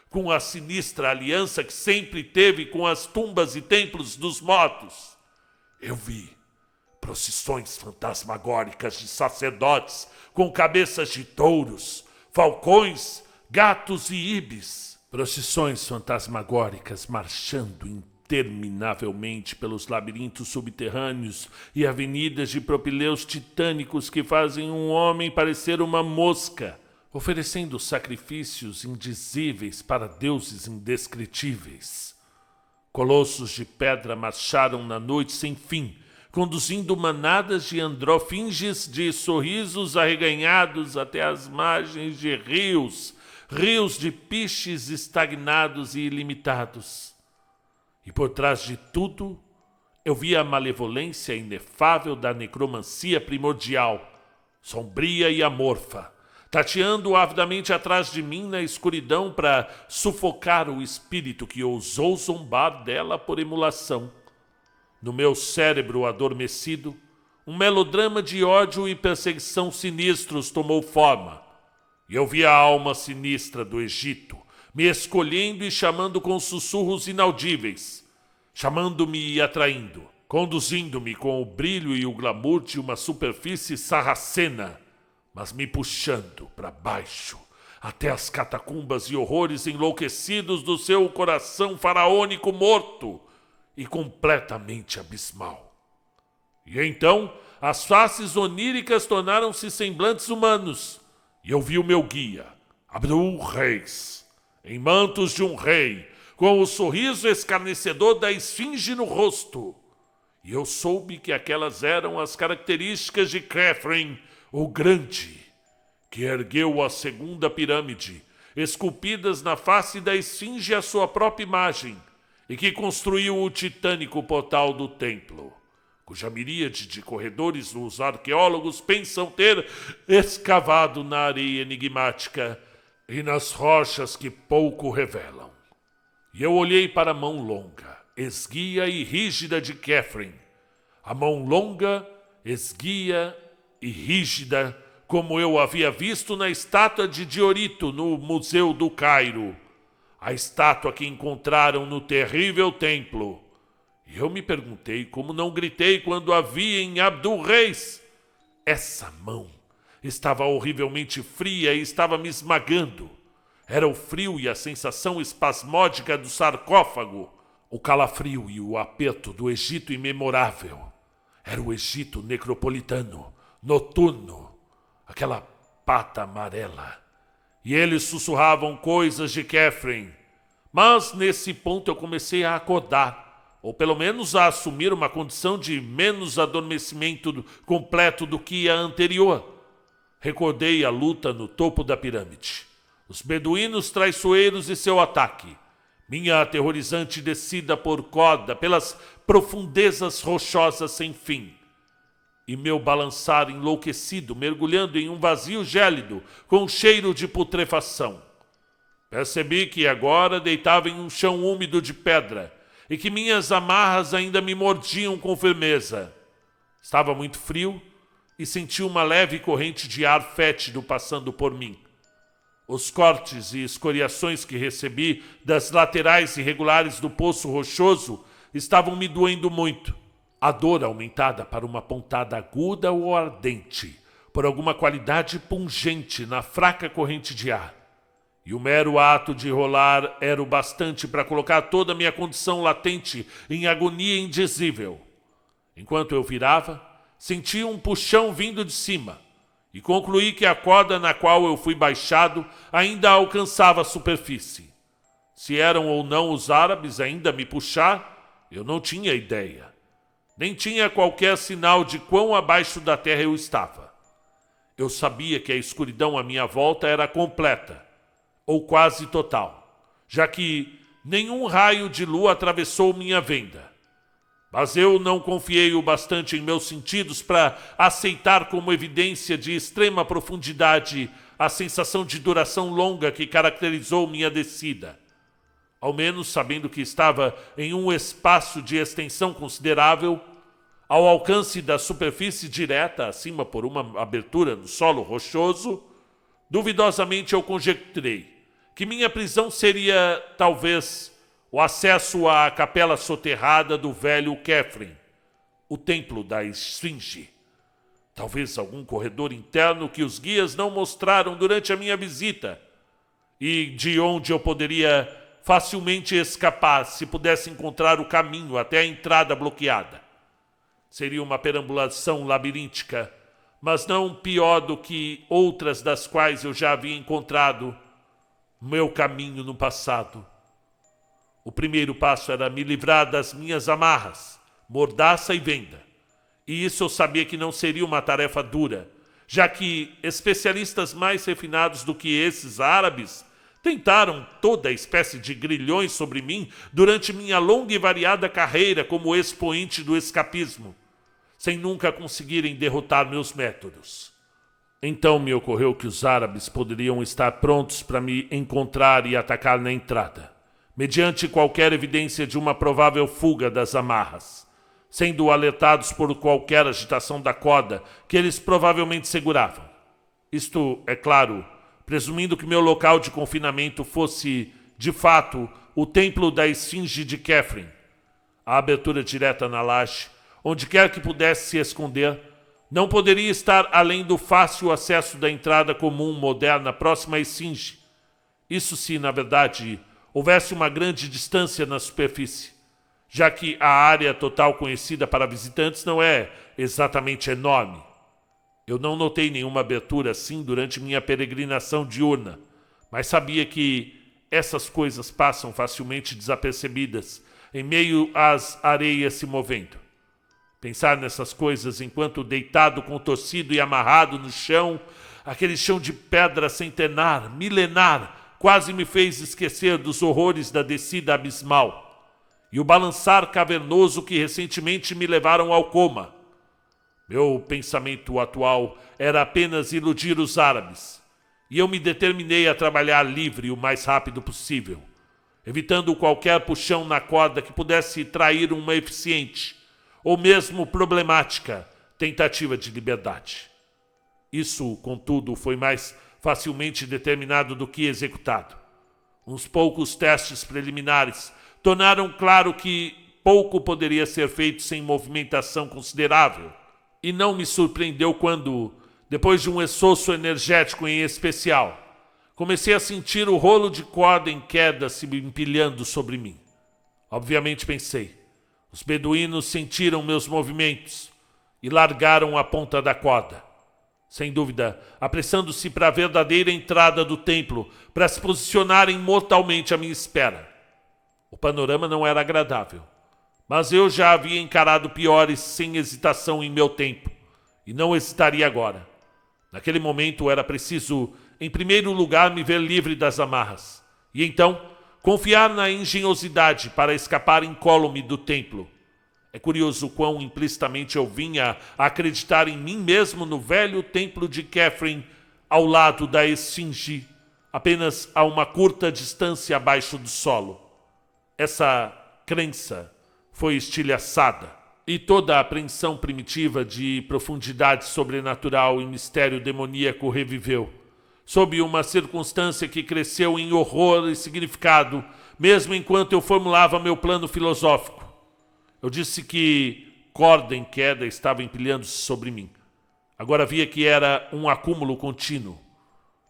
com a sinistra aliança que sempre teve com as tumbas e templos dos mortos. Eu vi procissões fantasmagóricas de sacerdotes com cabeças de touros, falcões, gatos e ibis. Procissões fantasmagóricas marchando interminavelmente pelos labirintos subterrâneos e avenidas de propileus titânicos que fazem um homem parecer uma mosca, oferecendo sacrifícios indizíveis para deuses indescritíveis. Colossos de pedra marcharam na noite sem fim, conduzindo manadas de androfinges de sorrisos arreganhados até as margens de rios de piches estagnados e ilimitados. E por trás de tudo, eu via a malevolência inefável da necromancia primordial, sombria e amorfa, tateando avidamente atrás de mim na escuridão para sufocar o espírito que ousou zombar dela por emulação. No meu cérebro adormecido, um melodrama de ódio e perseguição sinistros tomou forma, e eu vi a alma sinistra do Egito me escolhendo e chamando com sussurros inaudíveis, chamando-me e atraindo, conduzindo-me com o brilho e o glamour de uma superfície sarracena, mas me puxando para baixo, até as catacumbas e horrores enlouquecidos do seu coração faraônico morto e completamente abismal. E então as faces oníricas tornaram-se semblantes humanos, e eu vi o meu guia, Abdul Reis, em mantos de um rei, com o sorriso escarnecedor da esfinge no rosto. E eu soube que aquelas eram as características de Khephren, o Grande, que ergueu a segunda pirâmide, esculpidas na face da esfinge a sua própria imagem, e que construiu o titânico portal do templo, cuja miríade de corredores os arqueólogos pensam ter escavado na areia enigmática e nas rochas que pouco revelam. E eu olhei para a mão longa, esguia e rígida de Khephren, a mão longa, esguia e rígida, como eu havia visto na estátua de Diorito no Museu do Cairo, a estátua que encontraram no terrível templo. E eu me perguntei como não gritei quando a vi em Abdul Reis. Essa mão estava horrivelmente fria e estava me esmagando. Era o frio e a sensação espasmódica do sarcófago, o calafrio e o aperto do Egito imemorável. Era o Egito necropolitano, noturno, aquela pata amarela. E eles sussurravam coisas de Khephren. Mas nesse ponto eu comecei a acordar, ou pelo menos a assumir uma condição de menos adormecimento completo do que a anterior. Recordei a luta no topo da pirâmide, os beduínos traiçoeiros e seu ataque, minha aterrorizante descida por corda pelas profundezas rochosas sem fim, e meu balançar enlouquecido mergulhando em um vazio gélido com cheiro de putrefação. Percebi que agora deitava em um chão úmido de pedra e que minhas amarras ainda me mordiam com firmeza. Estava muito frio e senti uma leve corrente de ar fétido passando por mim. Os cortes e escoriações que recebi das laterais irregulares do poço rochoso estavam me doendo muito. A dor aumentada para uma pontada aguda ou ardente, por alguma qualidade pungente na fraca corrente de ar. E o mero ato de rolar era o bastante para colocar toda a minha condição latente em agonia indizível. Enquanto eu virava, senti um puxão vindo de cima e concluí que a corda na qual eu fui baixado ainda alcançava a superfície. Se eram ou não os árabes ainda me puxar, eu não tinha ideia. Nem tinha qualquer sinal de quão abaixo da terra eu estava. Eu sabia que a escuridão à minha volta era completa, ou quase total, já que nenhum raio de lua atravessou minha venda. Mas eu não confiei o bastante em meus sentidos para aceitar como evidência de extrema profundidade a sensação de duração longa que caracterizou minha descida. Ao menos sabendo que estava em um espaço de extensão considerável, ao alcance da superfície direta, acima por uma abertura no solo rochoso, duvidosamente eu conjecturei que minha prisão seria, talvez, o acesso à capela soterrada do velho Kefren, o templo da Esfinge. Talvez algum corredor interno que os guias não mostraram durante a minha visita e de onde eu poderia facilmente escapar se pudesse encontrar o caminho até a entrada bloqueada. Seria uma perambulação labiríntica, mas não pior do que outras das quais eu já havia encontrado meu caminho no passado. O primeiro passo era me livrar das minhas amarras, mordaça e venda. E isso eu sabia que não seria uma tarefa dura, já que especialistas mais refinados do que esses árabes tentaram toda a espécie de grilhões sobre mim durante minha longa e variada carreira como expoente do escapismo, sem nunca conseguirem derrotar meus métodos. Então me ocorreu que os árabes poderiam estar prontos para me encontrar e atacar na entrada, mediante qualquer evidência de uma provável fuga das amarras, sendo alertados por qualquer agitação da corda que eles provavelmente seguravam. Isto, é claro, presumindo que meu local de confinamento fosse, de fato, o templo da Esfinge de Kefren. A abertura direta na laje, onde quer que pudesse se esconder, não poderia estar além do fácil acesso da entrada comum moderna próxima à Esfinge. Isso se, na verdade, houvesse uma grande distância na superfície, já que a área total conhecida para visitantes não é exatamente enorme. Eu não notei nenhuma abertura assim durante minha peregrinação diurna, mas sabia que essas coisas passam facilmente desapercebidas em meio às areias se movendo. Pensar nessas coisas enquanto deitado, contorcido e amarrado no chão, aquele chão de pedra centenar, milenar, quase me fez esquecer dos horrores da descida abismal e o balançar cavernoso que recentemente me levaram ao coma. Meu pensamento atual era apenas iludir os árabes, e eu me determinei a trabalhar livre o mais rápido possível, evitando qualquer puxão na corda que pudesse trair uma eficiente, ou mesmo problemática, tentativa de liberdade. Isso, contudo, foi mais facilmente determinado do que executado. Uns poucos testes preliminares tornaram claro que pouco poderia ser feito sem movimentação considerável, e não me surpreendeu quando, depois de um esforço energético em especial, comecei a sentir o rolo de corda em queda se empilhando sobre mim. Obviamente pensei, os beduínos sentiram meus movimentos e largaram a ponta da corda, sem dúvida apressando-se para a verdadeira entrada do templo para se posicionarem mortalmente à minha espera. O panorama não era agradável, mas eu já havia encarado piores sem hesitação em meu tempo, e não hesitaria agora. Naquele momento era preciso, em primeiro lugar, me ver livre das amarras, e então confiar na engenhosidade para escapar incólume do templo. É curioso quão implicitamente eu vinha a acreditar em mim mesmo no velho templo de Kefren, ao lado da Esfinge, apenas a uma curta distância abaixo do solo. Essa crença foi estilhaçada, e toda a apreensão primitiva de profundidade sobrenatural e mistério demoníaco reviveu, sob uma circunstância que cresceu em horror e significado, mesmo enquanto eu formulava meu plano filosófico. Eu disse que corda em queda estava empilhando-se sobre mim. Agora via que era um acúmulo contínuo,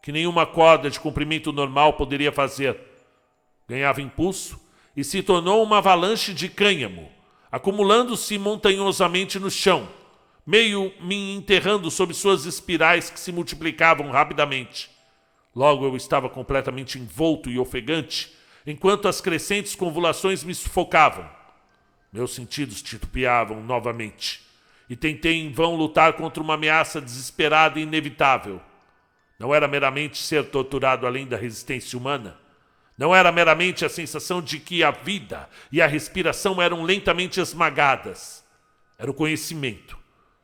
que nenhuma corda de comprimento normal poderia fazer. Ganhava impulso e se tornou uma avalanche de cânhamo, acumulando-se montanhosamente no chão, meio me enterrando sob suas espirais que se multiplicavam rapidamente. Logo eu estava completamente envolto e ofegante, enquanto as crescentes convulsões me sufocavam. Meus sentidos titubeavam novamente, e tentei em vão lutar contra uma ameaça desesperada e inevitável. Não era meramente ser torturado além da resistência humana. Não era meramente a sensação de que a vida e a respiração eram lentamente esmagadas. Era o conhecimento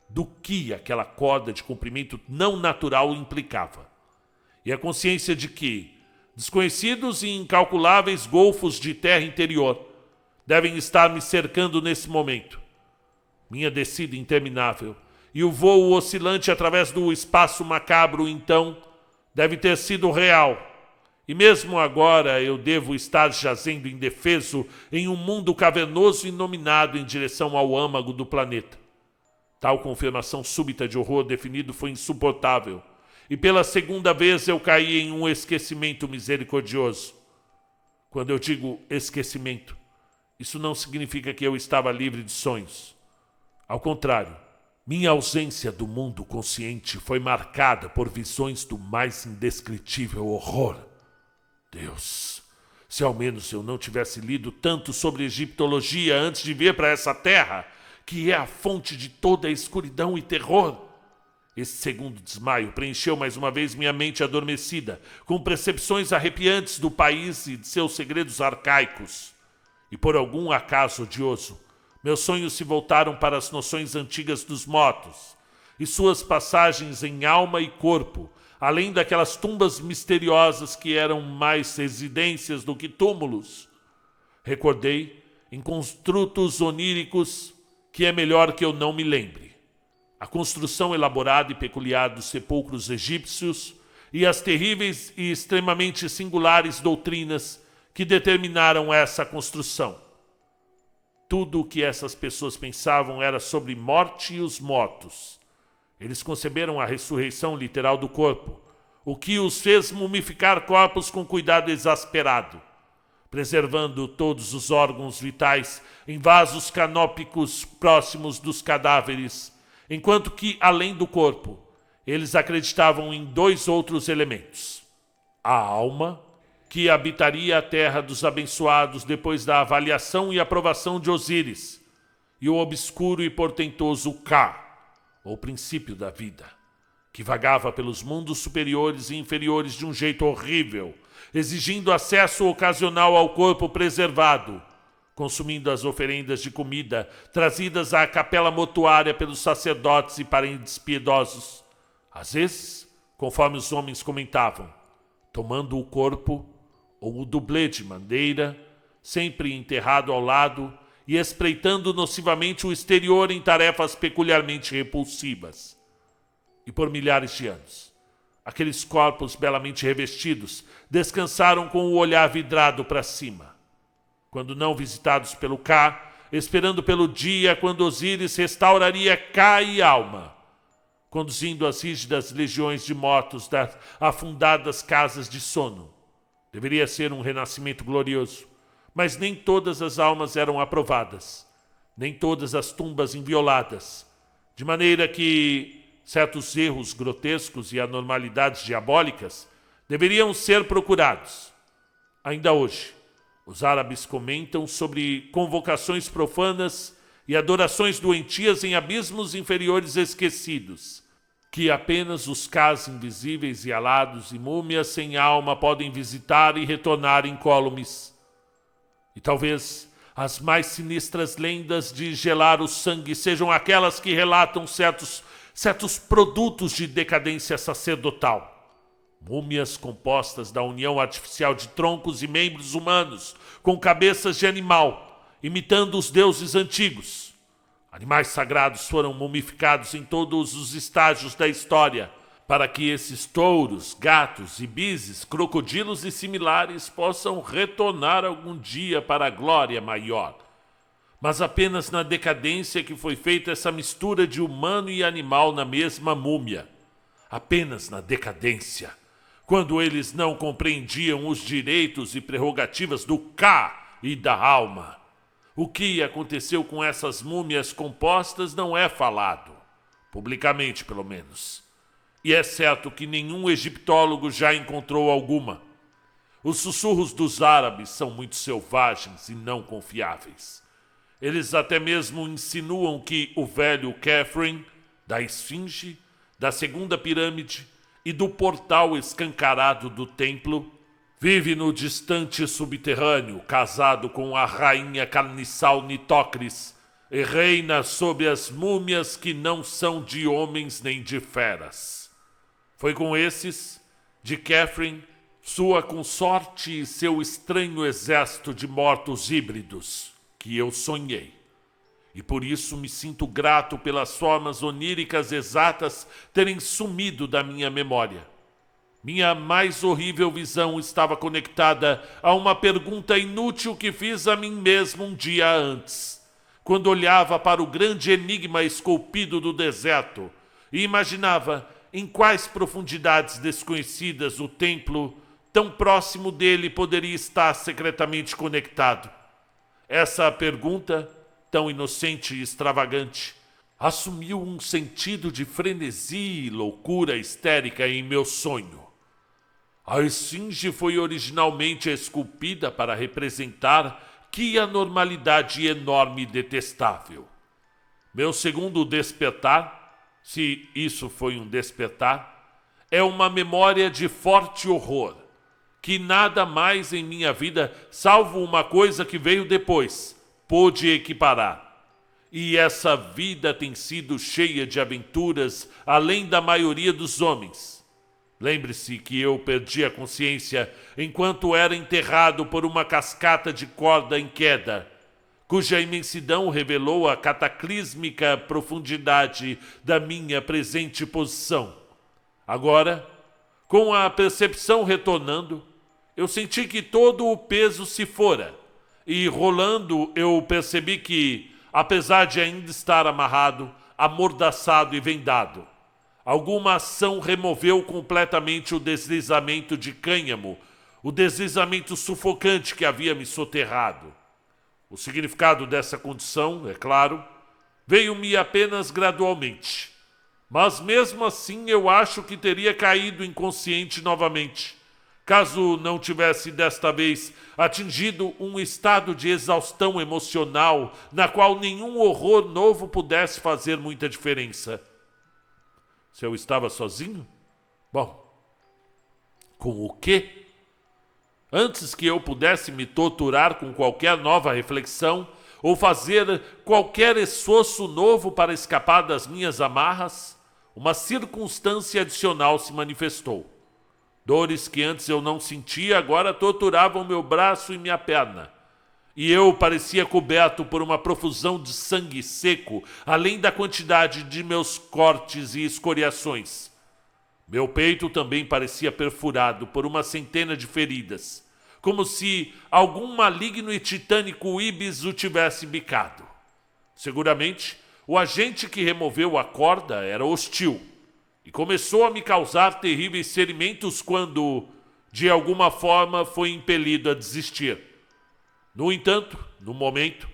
do que aquela corda de comprimento não natural implicava. E a consciência de que desconhecidos e incalculáveis golfos de terra interior devem estar me cercando nesse momento. Minha descida interminável e o voo oscilante através do espaço macabro, então, deve ter sido real. E mesmo agora eu devo estar jazendo indefeso em um mundo cavernoso e inominado em direção ao âmago do planeta. Tal confirmação súbita de horror definido foi insuportável, e pela segunda vez eu caí em um esquecimento misericordioso. Quando eu digo esquecimento, isso não significa que eu estava livre de sonhos. Ao contrário, minha ausência do mundo consciente foi marcada por visões do mais indescritível horror. Deus, se ao menos eu não tivesse lido tanto sobre egiptologia antes de vir para essa terra, que é a fonte de toda a escuridão e terror. Esse segundo desmaio preencheu mais uma vez minha mente adormecida, com percepções arrepiantes do país e de seus segredos arcaicos. E por algum acaso odioso, meus sonhos se voltaram para as noções antigas dos mortos e suas passagens em alma e corpo, além daquelas tumbas misteriosas que eram mais residências do que túmulos. Recordei, em construtos oníricos, que é melhor que eu não me lembre. A construção elaborada e peculiar dos sepulcros egípcios e as terríveis e extremamente singulares doutrinas que determinaram essa construção. Tudo o que essas pessoas pensavam era sobre morte e os mortos. Eles conceberam a ressurreição literal do corpo, o que os fez mumificar corpos com cuidado exasperado, preservando todos os órgãos vitais em vasos canópicos próximos dos cadáveres, enquanto que, além do corpo, eles acreditavam em dois outros elementos: a alma, que habitaria a terra dos abençoados depois da avaliação e aprovação de Osíris, e o obscuro e portentoso Ka, ou princípio da vida, que vagava pelos mundos superiores e inferiores de um jeito horrível, exigindo acesso ocasional ao corpo preservado, consumindo as oferendas de comida trazidas à capela mortuária pelos sacerdotes e parentes piedosos, às vezes, conforme os homens comentavam, tomando o corpo ou o dublê de madeira, sempre enterrado ao lado e espreitando nocivamente o exterior em tarefas peculiarmente repulsivas. E por milhares de anos, aqueles corpos belamente revestidos descansaram com o olhar vidrado para cima. Quando não visitados pelo Ka, esperando pelo dia quando Osíris restauraria Ka e alma, conduzindo as rígidas legiões de mortos das afundadas casas de sono. Deveria ser um renascimento glorioso, mas nem todas as almas eram aprovadas, nem todas as tumbas invioladas, de maneira que certos erros grotescos e anormalidades diabólicas deveriam ser procurados. Ainda hoje, os árabes comentam sobre convocações profanas e adorações doentias em abismos inferiores esquecidos, que apenas os Kas invisíveis e alados e múmias sem alma podem visitar e retornar incólumes. E talvez as mais sinistras lendas de gelar o sangue sejam aquelas que relatam certos produtos de decadência sacerdotal. Múmias compostas da união artificial de troncos e membros humanos com cabeças de animal, imitando os deuses antigos. Animais sagrados foram mumificados em todos os estágios da história, para que esses touros, gatos, ibizes, crocodilos e similares possam retornar algum dia para a glória maior. mas apenas na decadência que foi feita essa mistura de humano e animal na mesma múmia. Apenas na decadência, quando eles não compreendiam os direitos e prerrogativas do Ka e da alma. O que aconteceu com essas múmias compostas não é falado, publicamente pelo menos. E é certo que nenhum egiptólogo já encontrou alguma. Os sussurros dos árabes são muito selvagens e não confiáveis. Eles até mesmo insinuam que o velho Khafre, da Esfinge, da segunda pirâmide e do portal escancarado do templo, vive no distante subterrâneo, casado com a rainha carniçal Nitocris, e reina sobre as múmias que não são de homens nem de feras. Foi com esses, de Khafre, sua consorte e seu estranho exército de mortos híbridos, que eu sonhei. E por isso me sinto grato pelas formas oníricas exatas terem sumido da minha memória. Minha mais horrível visão estava conectada a uma pergunta inútil que fiz a mim mesmo um dia antes, quando olhava para o grande enigma esculpido do deserto e imaginava em quais profundidades desconhecidas o templo, tão próximo dele, poderia estar secretamente conectado. Essa pergunta, tão inocente e extravagante, assumiu um sentido de frenesi e loucura histérica em meu sonho. A esfinge foi originalmente esculpida para representar que anormalidade enorme e detestável. Meu segundo despertar, se isso foi um despertar, é uma memória de forte horror, que nada mais em minha vida, salvo uma coisa que veio depois, pôde equiparar. E essa vida tem sido cheia de aventuras além da maioria dos homens. Lembre-se que eu perdi a consciência enquanto era enterrado por uma cascata de corda em queda, cuja imensidão revelou a cataclísmica profundidade da minha presente posição. Agora, com a percepção retornando, eu senti que todo o peso se fora, e rolando eu percebi que, apesar de ainda estar amarrado, amordaçado e vendado, alguma ação removeu completamente o deslizamento de cânhamo, o deslizamento sufocante que havia me soterrado. O significado dessa condição, é claro, veio-me apenas gradualmente, mas mesmo assim eu acho que teria caído inconsciente novamente, caso não tivesse desta vez atingido um estado de exaustão emocional na qual nenhum horror novo pudesse fazer muita diferença. Se eu estava sozinho? Bom, com o quê? Antes que eu pudesse me torturar com qualquer nova reflexão ou fazer qualquer esforço novo para escapar das minhas amarras, uma circunstância adicional se manifestou. Dores que antes eu não sentia agora torturavam meu braço e minha perna. E eu parecia coberto por uma profusão de sangue seco, além da quantidade de meus cortes e escoriações. Meu peito também parecia perfurado por uma centena de feridas, como se algum maligno e titânico íbis o tivesse bicado. Seguramente, o agente que removeu a corda era hostil, e começou a me causar terríveis ferimentos quando, de alguma forma, foi impelido a desistir. No entanto, no momento,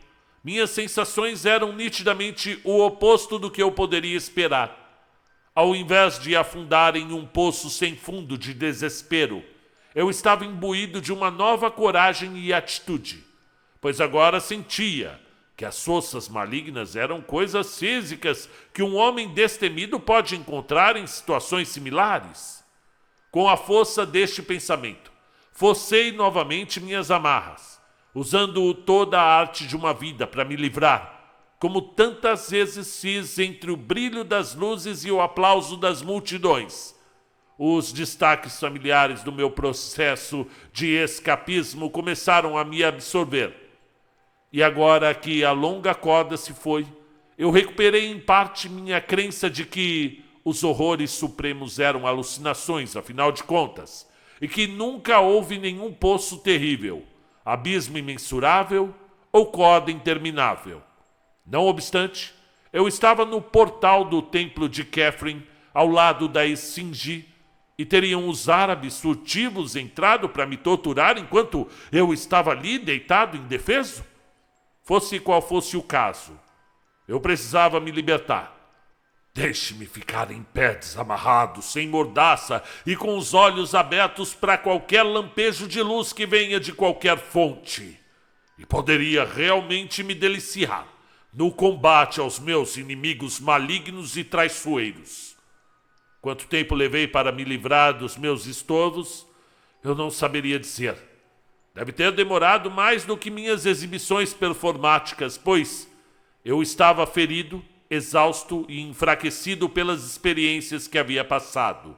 minhas sensações eram nitidamente o oposto do que eu poderia esperar. Ao invés de afundar em um poço sem fundo de desespero, eu estava imbuído de uma nova coragem e atitude, pois agora sentia que as forças malignas eram coisas físicas que um homem destemido pode encontrar em situações similares. Com a força deste pensamento, forcei novamente minhas amarras, usando toda a arte de uma vida para me livrar, como tantas vezes fiz entre o brilho das luzes e o aplauso das multidões. Os destaques familiares do meu processo de escapismo começaram a me absorver. E agora que a longa corda se foi, eu recuperei em parte minha crença de que os horrores supremos eram alucinações, afinal de contas, e que nunca houve nenhum poço terrível, abismo imensurável ou corda interminável. Não obstante, eu estava no portal do templo de Kefren, ao lado da esfinge, e teriam os árabes furtivos entrado para me torturar enquanto eu estava ali deitado indefeso? Fosse qual fosse o caso, eu precisava me libertar. Deixe-me ficar em pé desamarrado, sem mordaça e com os olhos abertos para qualquer lampejo de luz que venha de qualquer fonte. E poderia realmente me deliciar no combate aos meus inimigos malignos e traiçoeiros. Quanto tempo levei para me livrar dos meus estorvos, eu não saberia dizer. Deve ter demorado mais do que minhas exibições performáticas, pois eu estava ferido, exausto e enfraquecido pelas experiências que havia passado.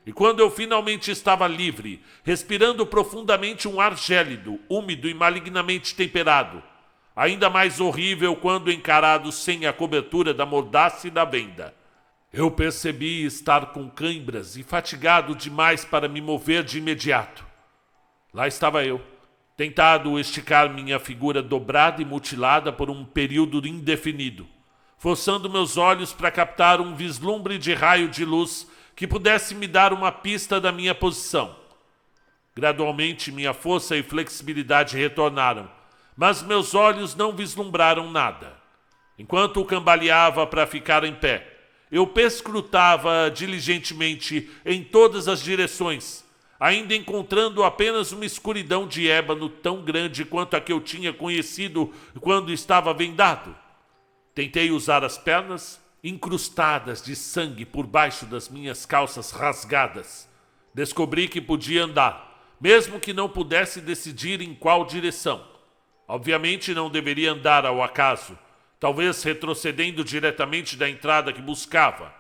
E quando eu finalmente estava livre, respirando profundamente um ar gélido, úmido e malignamente temperado, ainda mais horrível quando encarado sem a cobertura da mordaça e da venda, eu percebi estar com cãibras e fatigado demais para me mover de imediato. Lá estava eu, tentado esticar minha figura dobrada e mutilada por um período indefinido, forçando meus olhos para captar um vislumbre de raio de luz que pudesse me dar uma pista da minha posição. Gradualmente, minha força e flexibilidade retornaram, mas meus olhos não vislumbraram nada. Enquanto cambaleava para ficar em pé, eu perscrutava diligentemente em todas as direções, ainda encontrando apenas uma escuridão de ébano tão grande quanto a que eu tinha conhecido quando estava vendado. Tentei usar as pernas, incrustadas de sangue por baixo das minhas calças rasgadas. Descobri que podia andar, mesmo que não pudesse decidir em qual direção. Obviamente não deveria andar ao acaso, talvez retrocedendo diretamente da entrada que buscava.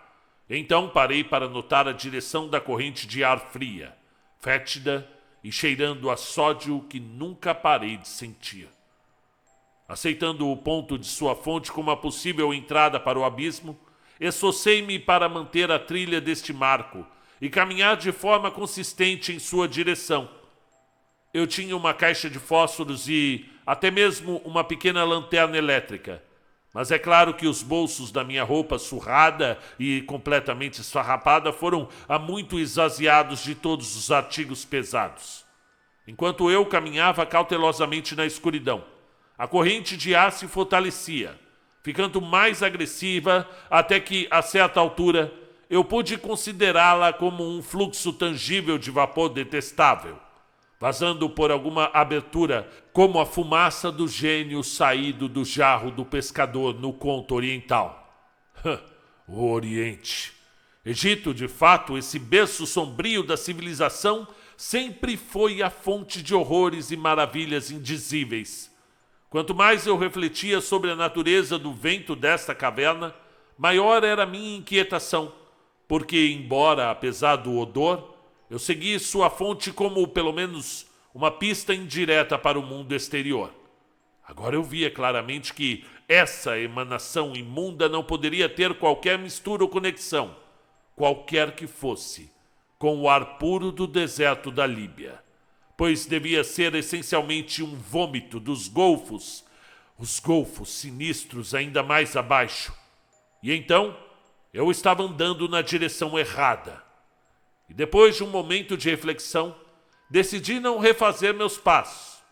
Então parei para notar a direção da corrente de ar fria, fétida e cheirando a sódio que nunca parei de sentir. Aceitando o ponto de sua fonte como a possível entrada para o abismo, esforcei-me para manter a trilha deste marco e caminhar de forma consistente em sua direção. Eu tinha uma caixa de fósforos e até mesmo uma pequena lanterna elétrica, mas é claro que os bolsos da minha roupa surrada e completamente esfarrapada foram há muito esvaziados de todos os artigos pesados. Enquanto eu caminhava cautelosamente na escuridão, a corrente de ar se fortalecia, ficando mais agressiva até que, a certa altura, eu pude considerá-la como um fluxo tangível de vapor detestável, vazando por alguma abertura, como a fumaça do gênio saído do jarro do pescador no conto oriental. O Oriente. Egito, de fato, esse berço sombrio da civilização, sempre foi a fonte de horrores e maravilhas indizíveis. Quanto mais eu refletia sobre a natureza do vento desta caverna, maior era a minha inquietação, porque, embora, apesar do odor, eu segui sua fonte como, pelo menos, uma pista indireta para o mundo exterior. Agora eu via claramente que essa emanação imunda não poderia ter qualquer mistura ou conexão, qualquer que fosse, com o ar puro do deserto da Líbia, pois devia ser essencialmente um vômito dos golfos, os golfos sinistros ainda mais abaixo. E então eu estava andando na direção errada. E depois de um momento de reflexão, decidi não refazer meus passos.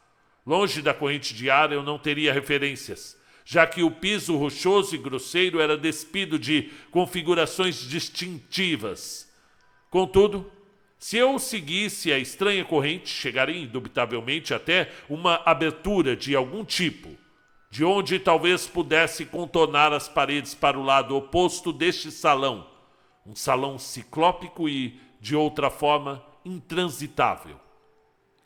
Longe da corrente de ar eu não teria referências, já que o piso rochoso e grosseiro era despido de configurações distintivas. Contudo, se eu seguisse a estranha corrente, chegaria indubitavelmente até uma abertura de algum tipo, de onde talvez pudesse contornar as paredes para o lado oposto deste salão, um salão ciclópico e, de outra forma, intransitável.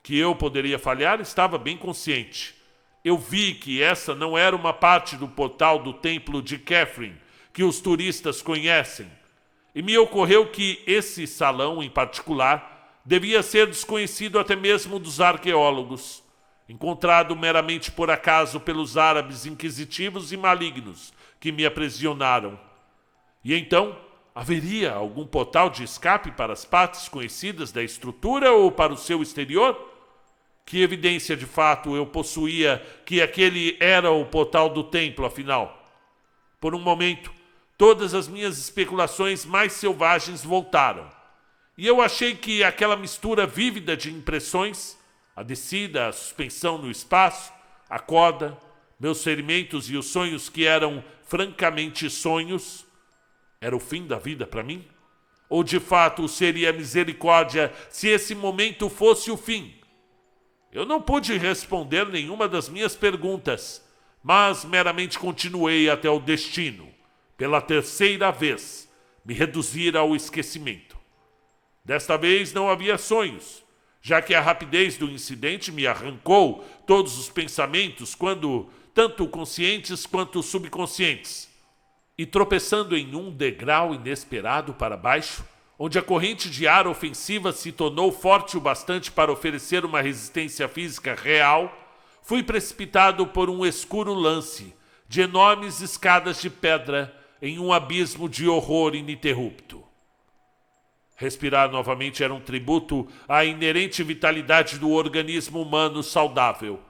Que eu poderia falhar, estava bem consciente. Eu vi que essa não era uma parte do portal do templo de Kefren que os turistas conhecem, e me ocorreu que esse salão, em particular, devia ser desconhecido até mesmo dos arqueólogos, encontrado meramente por acaso pelos árabes inquisitivos e malignos que me aprisionaram. E então, haveria algum portal de escape para as partes conhecidas da estrutura ou para o seu exterior? Que evidência de fato eu possuía que aquele era o portal do templo, afinal? Por um momento, todas as minhas especulações mais selvagens voltaram. E eu achei que aquela mistura vívida de impressões, a descida, a suspensão no espaço, a corda, meus ferimentos e os sonhos que eram francamente sonhos, era o fim da vida para mim? Ou de fato seria misericórdia se esse momento fosse o fim? Eu não pude responder nenhuma das minhas perguntas, mas meramente continuei até o destino, pela terceira vez, me reduzir ao esquecimento. Desta vez não havia sonhos, já que a rapidez do incidente me arrancou todos os pensamentos, tanto conscientes quanto subconscientes. E tropeçando em um degrau inesperado para baixo, onde a corrente de ar ofensiva se tornou forte o bastante para oferecer uma resistência física real, fui precipitado por um escuro lance de enormes escadas de pedra em um abismo de horror ininterrupto. Respirar novamente era um tributo à inerente vitalidade do organismo humano saudável.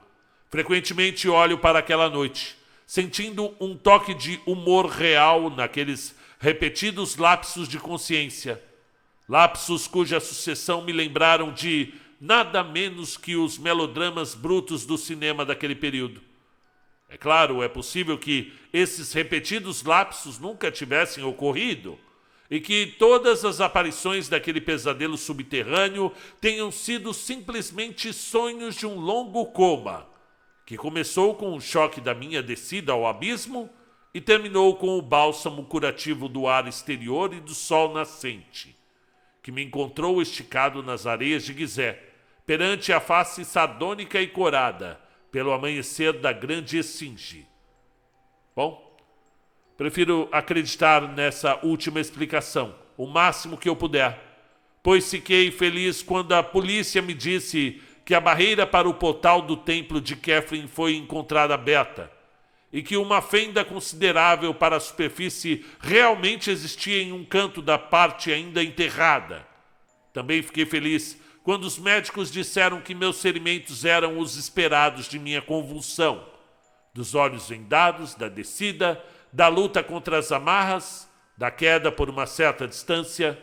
Frequentemente olho para aquela noite, sentindo um toque de humor real naqueles repetidos lapsos de consciência. Lapsos cuja sucessão me lembraram de nada menos que os melodramas brutos do cinema daquele período. É claro, é possível que esses repetidos lapsos nunca tivessem ocorrido e que todas as aparições daquele pesadelo subterrâneo tenham sido simplesmente sonhos de um longo coma, que começou com o choque da minha descida ao abismo e terminou com o bálsamo curativo do ar exterior e do sol nascente, que me encontrou esticado nas areias de Gizé, perante a face sardônica e corada pelo amanhecer da grande esfinge. Bom, prefiro acreditar nessa última explicação, o máximo que eu puder, pois fiquei feliz quando a polícia me disse que a barreira para o portal do templo de Kefren foi encontrada aberta e que uma fenda considerável para a superfície realmente existia em um canto da parte ainda enterrada. Também fiquei feliz quando os médicos disseram que meus ferimentos eram os esperados de minha convulsão, dos olhos vendados, da descida, da luta contra as amarras, da queda por uma certa distância,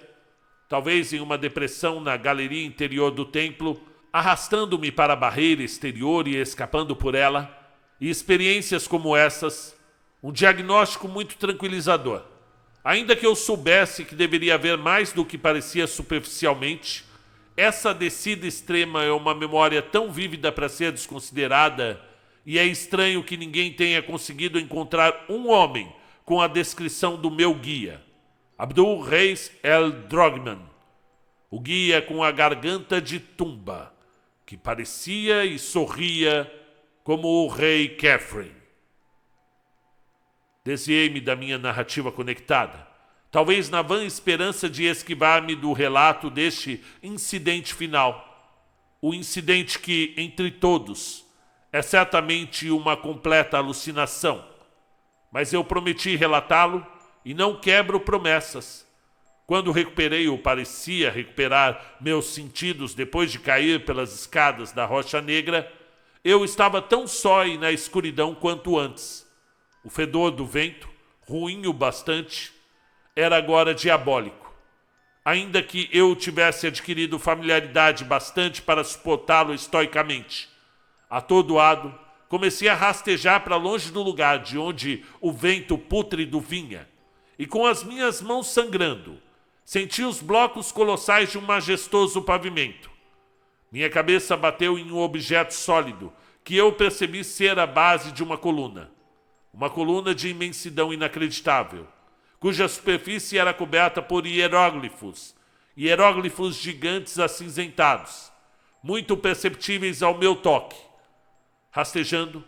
talvez em uma depressão na galeria interior do templo, arrastando-me para a barreira exterior e escapando por ela, e experiências como essas, um diagnóstico muito tranquilizador. Ainda que eu soubesse que deveria haver mais do que parecia superficialmente, essa descida extrema é uma memória tão vívida para ser desconsiderada, e é estranho que ninguém tenha conseguido encontrar um homem com a descrição do meu guia, Abdul Reis El Drogman, o guia com a garganta de tumba, que parecia e sorria como o rei Kefren. Desviei-me da minha narrativa conectada, talvez na vã esperança de esquivar-me do relato deste incidente final, o incidente que, entre todos, é certamente uma completa alucinação, mas eu prometi relatá-lo e não quebro promessas. Quando recuperei ou parecia recuperar meus sentidos depois de cair pelas escadas da Rocha Negra, eu estava tão só e na escuridão quanto antes. O fedor do vento, ruim o bastante, era agora diabólico. Ainda que eu tivesse adquirido familiaridade bastante para suportá-lo estoicamente, atordoado, comecei a rastejar para longe do lugar de onde o vento pútrido vinha, e com as minhas mãos sangrando, senti os blocos colossais de um majestoso pavimento. Minha cabeça bateu em um objeto sólido, que eu percebi ser a base de uma coluna de imensidão inacreditável, cuja superfície era coberta por hieróglifos gigantes acinzentados, muito perceptíveis ao meu toque. Rastejando,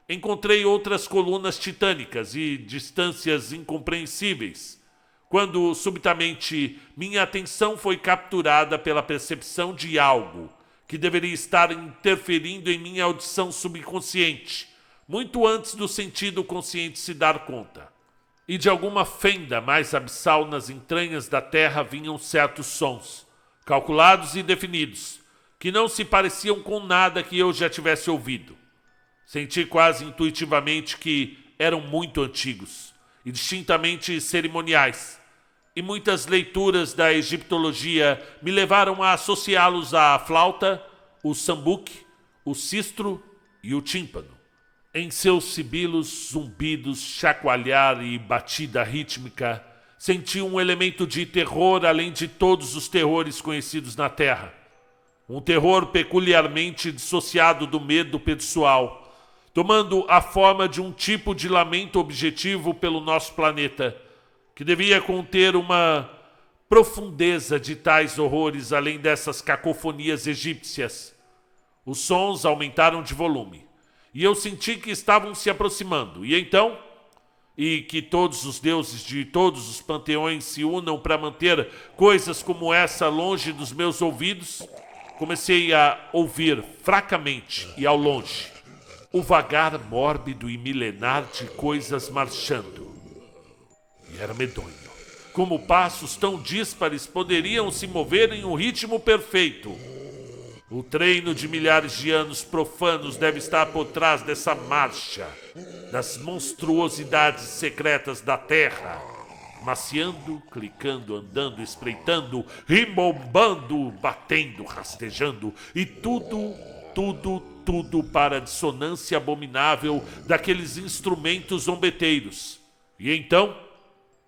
encontrei outras colunas titânicas e distâncias incompreensíveis, quando subitamente minha atenção foi capturada pela percepção de algo que deveria estar interferindo em minha audição subconsciente, muito antes do sentido consciente se dar conta. E de alguma fenda mais abissal nas entranhas da terra vinham certos sons, calculados e definidos, que não se pareciam com nada que eu já tivesse ouvido. Senti quase intuitivamente que eram muito antigos e distintamente cerimoniais, e muitas leituras da egiptologia me levaram a associá-los à flauta, o sambuque, o sistro e o tímpano. Em seus sibilos, zumbidos, chacoalhar e batida rítmica, senti um elemento de terror além de todos os terrores conhecidos na Terra. Um terror peculiarmente dissociado do medo pessoal, tomando a forma de um tipo de lamento objetivo pelo nosso planeta, que devia conter uma profundeza de tais horrores além dessas cacofonias egípcias. Os sons aumentaram de volume, e eu senti que estavam se aproximando, e que todos os deuses de todos os panteões se unam para manter coisas como essa longe dos meus ouvidos, comecei a ouvir fracamente e ao longe o vagar mórbido e milenar de coisas marchando. E era medonho. Como passos tão díspares poderiam se mover em um ritmo perfeito? O treino de milhares de anos profanos deve estar por trás dessa marcha, das monstruosidades secretas da Terra, maciando, clicando, andando, espreitando, rimbombando, batendo, rastejando, e tudo para a dissonância abominável daqueles instrumentos zombeteiros. E então,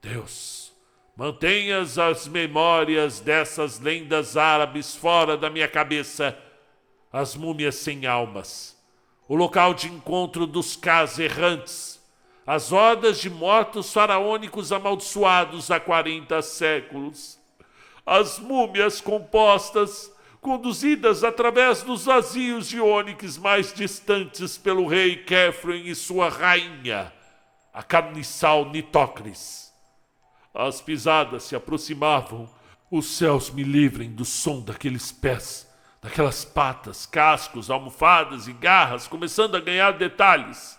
Deus, mantenhas as memórias dessas lendas árabes fora da minha cabeça, as múmias sem almas, o local de encontro dos Kas errantes, as hordas de mortos faraônicos amaldiçoados há 40 séculos, as múmias compostas, conduzidas através dos vazios de ônix mais distantes pelo rei Kefren e sua rainha, a carniçal Nitocris. As pisadas se aproximavam. Os céus me livrem do som daqueles pés, daquelas patas, cascos, almofadas e garras começando a ganhar detalhes.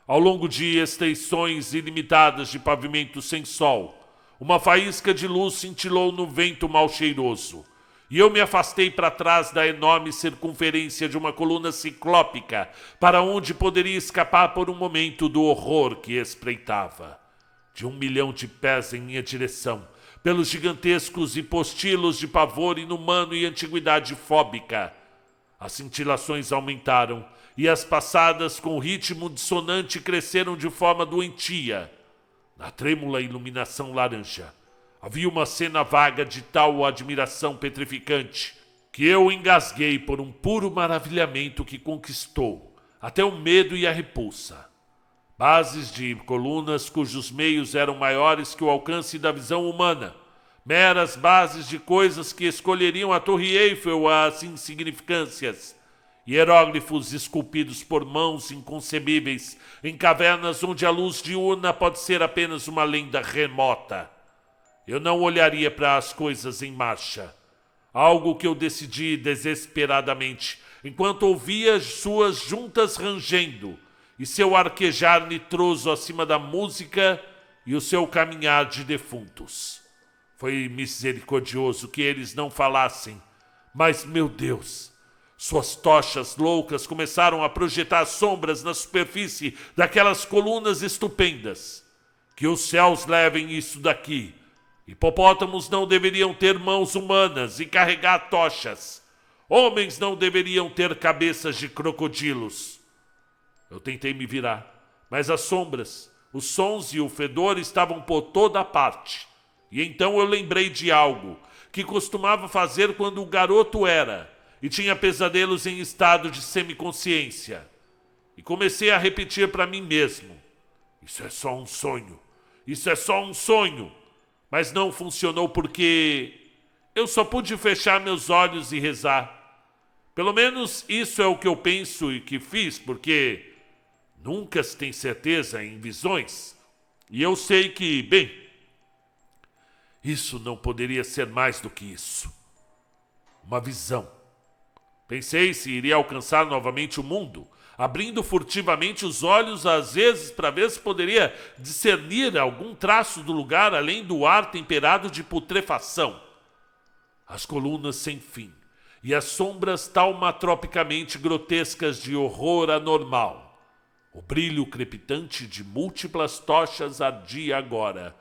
Ao longo de extensões ilimitadas de pavimento sem sol, uma faísca de luz cintilou no vento mal cheiroso, e eu me afastei para trás da enorme circunferência de uma coluna ciclópica, para onde poderia escapar por um momento do horror que espreitava. De 1 milhão de pés em minha direção, pelos gigantescos hipostilos de pavor inumano e antiguidade fóbica. As cintilações aumentaram, e as passadas com ritmo dissonante cresceram de forma doentia. Na trêmula iluminação laranja, havia uma cena vaga de tal admiração petrificante que eu engasguei por um puro maravilhamento que conquistou até o medo e a repulsa. Bases de colunas cujos meios eram maiores que o alcance da visão humana, meras bases de coisas que escolheriam a Torre Eiffel às insignificâncias, hieróglifos esculpidos por mãos inconcebíveis em cavernas onde a luz diurna pode ser apenas uma lenda remota. Eu não olharia para as coisas em marcha, algo que eu decidi desesperadamente, enquanto ouvia suas juntas rangendo e seu arquejar nitroso acima da música e o seu caminhar de defuntos. Foi misericordioso que eles não falassem, mas, meu Deus, suas tochas loucas começaram a projetar sombras na superfície daquelas colunas estupendas. Que os céus levem isso daqui. Hipopótamos não deveriam ter mãos humanas e carregar tochas. Homens não deveriam ter cabeças de crocodilos. Eu tentei me virar, mas as sombras, os sons e o fedor estavam por toda a parte. E então eu lembrei de algo que costumava fazer quando o garoto era e tinha pesadelos em estado de semiconsciência. E comecei a repetir para mim mesmo: isso é só um sonho, isso é só um sonho. Mas não funcionou porque eu só pude fechar meus olhos e rezar. Pelo menos isso é o que eu penso e que fiz, porque nunca se tem certeza em visões. E eu sei que, bem, isso não poderia ser mais do que isso. Uma visão. Pensei se iria alcançar novamente o mundo, abrindo furtivamente os olhos às vezes para ver se poderia discernir algum traço do lugar além do ar temperado de putrefação. As colunas sem fim e as sombras taumatropicamente grotescas de horror anormal. O brilho crepitante de múltiplas tochas ardia agora,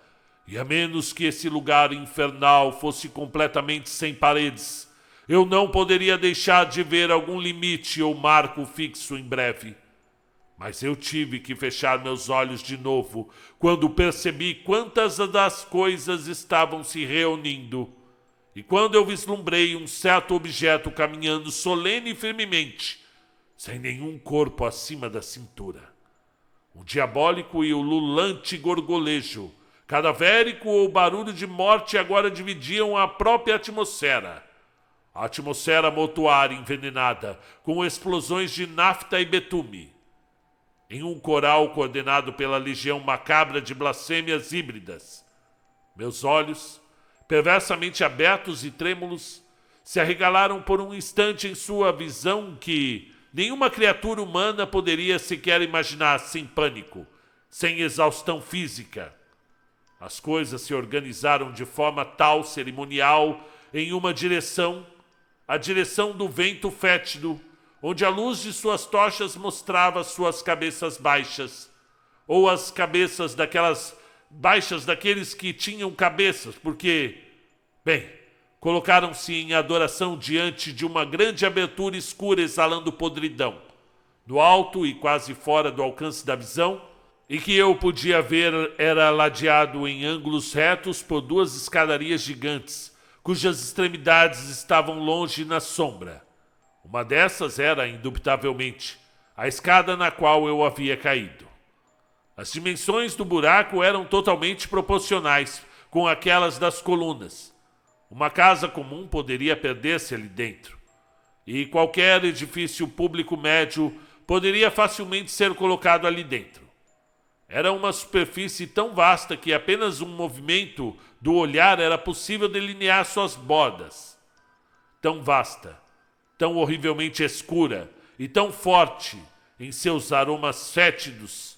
e a menos que esse lugar infernal fosse completamente sem paredes, eu não poderia deixar de ver algum limite ou marco fixo em breve. Mas eu tive que fechar meus olhos de novo quando percebi quantas das coisas estavam se reunindo. E quando eu vislumbrei um certo objeto caminhando solene e firmemente, sem nenhum corpo acima da cintura. O diabólico e ululante gorgolejo, cadavérico ou barulho de morte agora dividiam a própria atmosfera. A atmosfera mortuária envenenada, com explosões de nafta e betume. Em um coral coordenado pela legião macabra de blasfêmias híbridas. Meus olhos, perversamente abertos e trêmulos, se arregalaram por um instante em sua visão que nenhuma criatura humana poderia sequer imaginar sem pânico, sem exaustão física. As coisas se organizaram de forma tal cerimonial em uma direção, a direção do vento fétido, onde a luz de suas tochas mostrava suas cabeças baixas, ou as cabeças daquelas baixas daqueles que tinham cabeças, porque, bem, colocaram-se em adoração diante de uma grande abertura escura exalando podridão, no alto e quase fora do alcance da visão, e que eu podia ver era ladeado em ângulos retos por duas escadarias gigantes, cujas extremidades estavam longe na sombra. Uma dessas era, indubitavelmente, a escada na qual eu havia caído. As dimensões do buraco eram totalmente proporcionais com aquelas das colunas. Uma casa comum poderia perder-se ali dentro, e qualquer edifício público médio poderia facilmente ser colocado ali dentro. Era uma superfície tão vasta que apenas um movimento do olhar era possível delinear suas bordas. Tão vasta, tão horrivelmente escura e tão forte em seus aromas fétidos.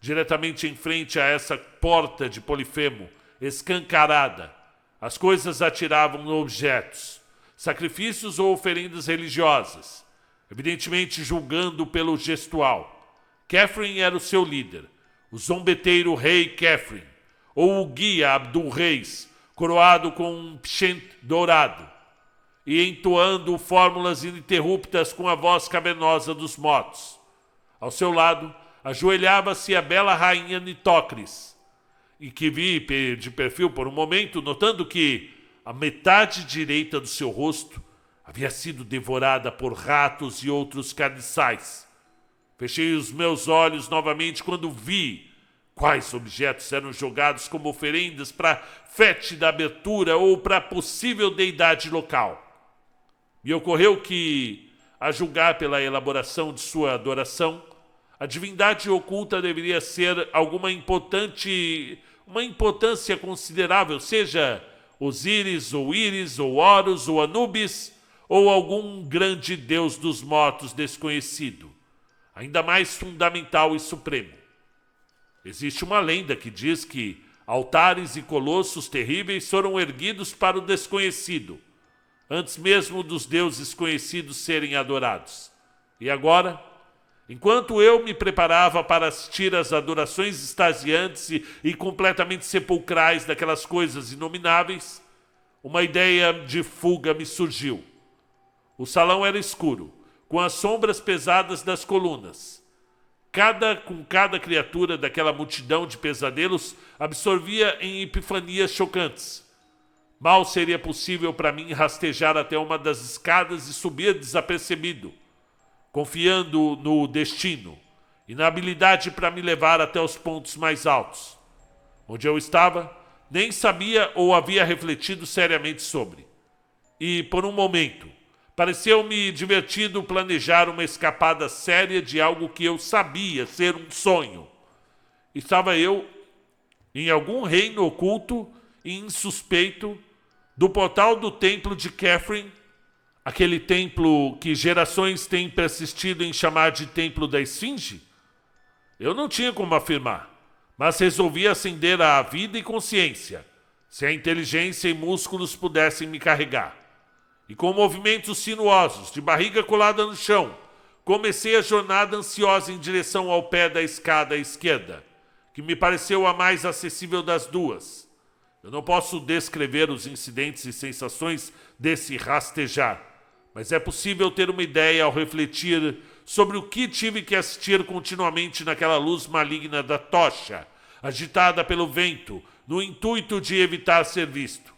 Diretamente em frente a essa porta de Polifemo, escancarada, as coisas atiravam objetos, sacrifícios ou oferendas religiosas, evidentemente julgando pelo gestual. Catherine era o seu líder, o zombeteiro rei Catherine, ou o guia Abdul-Reis, coroado com um pshent dourado, e entoando fórmulas ininterruptas com a voz cavernosa dos mortos. Ao seu lado, ajoelhava-se a bela rainha Nitocris, e que vi de perfil por um momento, notando que a metade direita do seu rosto havia sido devorada por ratos e outros carniçais. Fechei os meus olhos novamente quando vi quais objetos eram jogados como oferendas para a fétida abertura ou para a possível deidade local. Me ocorreu que, a julgar pela elaboração de sua adoração, a divindade oculta deveria ser uma importância considerável, seja Osíris, ou Íris, ou Horus, ou Anubis, ou algum grande deus dos mortos desconhecido, ainda mais fundamental e supremo. Existe uma lenda que diz que altares e colossos terríveis foram erguidos para o desconhecido, antes mesmo dos deuses conhecidos serem adorados. E agora, enquanto eu me preparava para assistir às adorações extasiantes e completamente sepulcrais daquelas coisas inomináveis, uma ideia de fuga me surgiu. O salão era escuro, com as sombras pesadas das colunas. Cada criatura daquela multidão de pesadelos absorvia em epifanias chocantes. Mal seria possível para mim rastejar até uma das escadas e subir desapercebido, confiando no destino e na habilidade para me levar até os pontos mais altos. Onde eu estava, nem sabia ou havia refletido seriamente sobre. E, por um momento, pareceu-me divertido planejar uma escapada séria de algo que eu sabia ser um sonho. Estava eu em algum reino oculto e insuspeito do portal do templo de Catherine, aquele templo que gerações têm persistido em chamar de templo da Esfinge? Eu não tinha como afirmar, mas resolvi acender a vida e consciência, se a inteligência e músculos pudessem me carregar. e com movimentos sinuosos, de barriga colada no chão, comecei a jornada ansiosa em direção ao pé da escada à esquerda, que me pareceu a mais acessível das duas. Eu não posso descrever os incidentes e sensações desse rastejar, mas é possível ter uma ideia ao refletir sobre o que tive que assistir continuamente naquela luz maligna da tocha, agitada pelo vento, no intuito de evitar ser visto.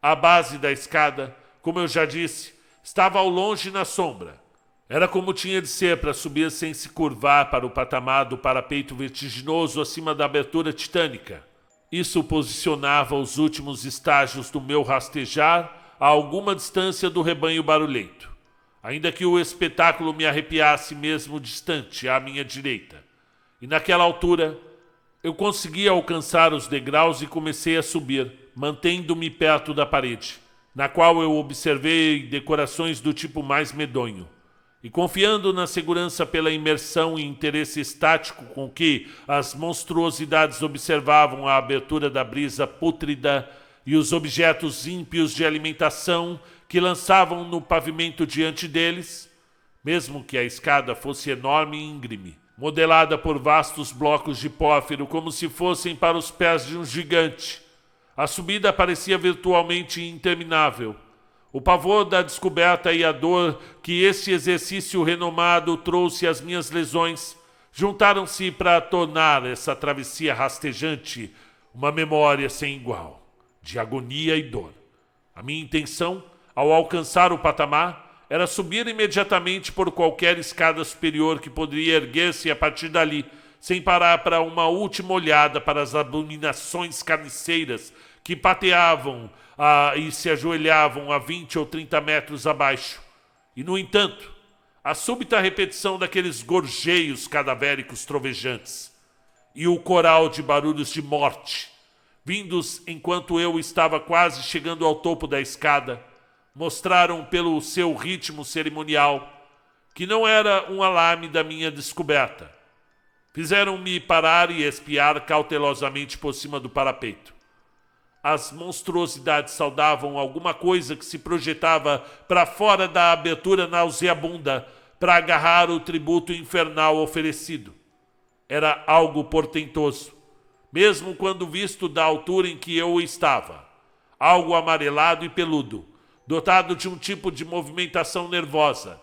A base da escada, como eu já disse, estava ao longe na sombra. Era como tinha de ser para subir sem se curvar para o patamar do parapeito vertiginoso acima da abertura titânica. Isso posicionava os últimos estágios do meu rastejar a alguma distância do rebanho barulhento, ainda que o espetáculo me arrepiasse mesmo distante à minha direita. E naquela altura, eu consegui alcançar os degraus e comecei a subir, mantendo-me perto da parede, na qual eu observei decorações do tipo mais medonho. E confiando na segurança pela imersão e interesse estático com que as monstruosidades observavam a abertura da brisa pútrida e os objetos ímpios de alimentação que lançavam no pavimento diante deles, mesmo que a escada fosse enorme e íngreme, modelada por vastos blocos de pórfiro como se fossem para os pés de um gigante, a subida parecia virtualmente interminável. O pavor da descoberta e a dor que esse exercício renomado trouxe às minhas lesões juntaram-se para tornar essa travessia rastejante uma memória sem igual, de agonia e dor. A minha intenção, ao alcançar o patamar, era subir imediatamente por qualquer escada superior que poderia erguer-se a partir dali, sem parar para uma última olhada para as abominações carniceiras que pateavam e se ajoelhavam a 20 ou 30 metros abaixo. E, no entanto, a súbita repetição daqueles gorjeios cadavéricos trovejantes e o coral de barulhos de morte, vindos enquanto eu estava quase chegando ao topo da escada, mostraram pelo seu ritmo cerimonial que não era um alarme da minha descoberta. Fizeram-me parar e espiar cautelosamente por cima do parapeito. As monstruosidades saudavam alguma coisa que se projetava para fora da abertura nauseabunda para agarrar o tributo infernal oferecido. Era algo portentoso, mesmo quando visto da altura em que eu estava. Algo amarelado e peludo, dotado de um tipo de movimentação nervosa.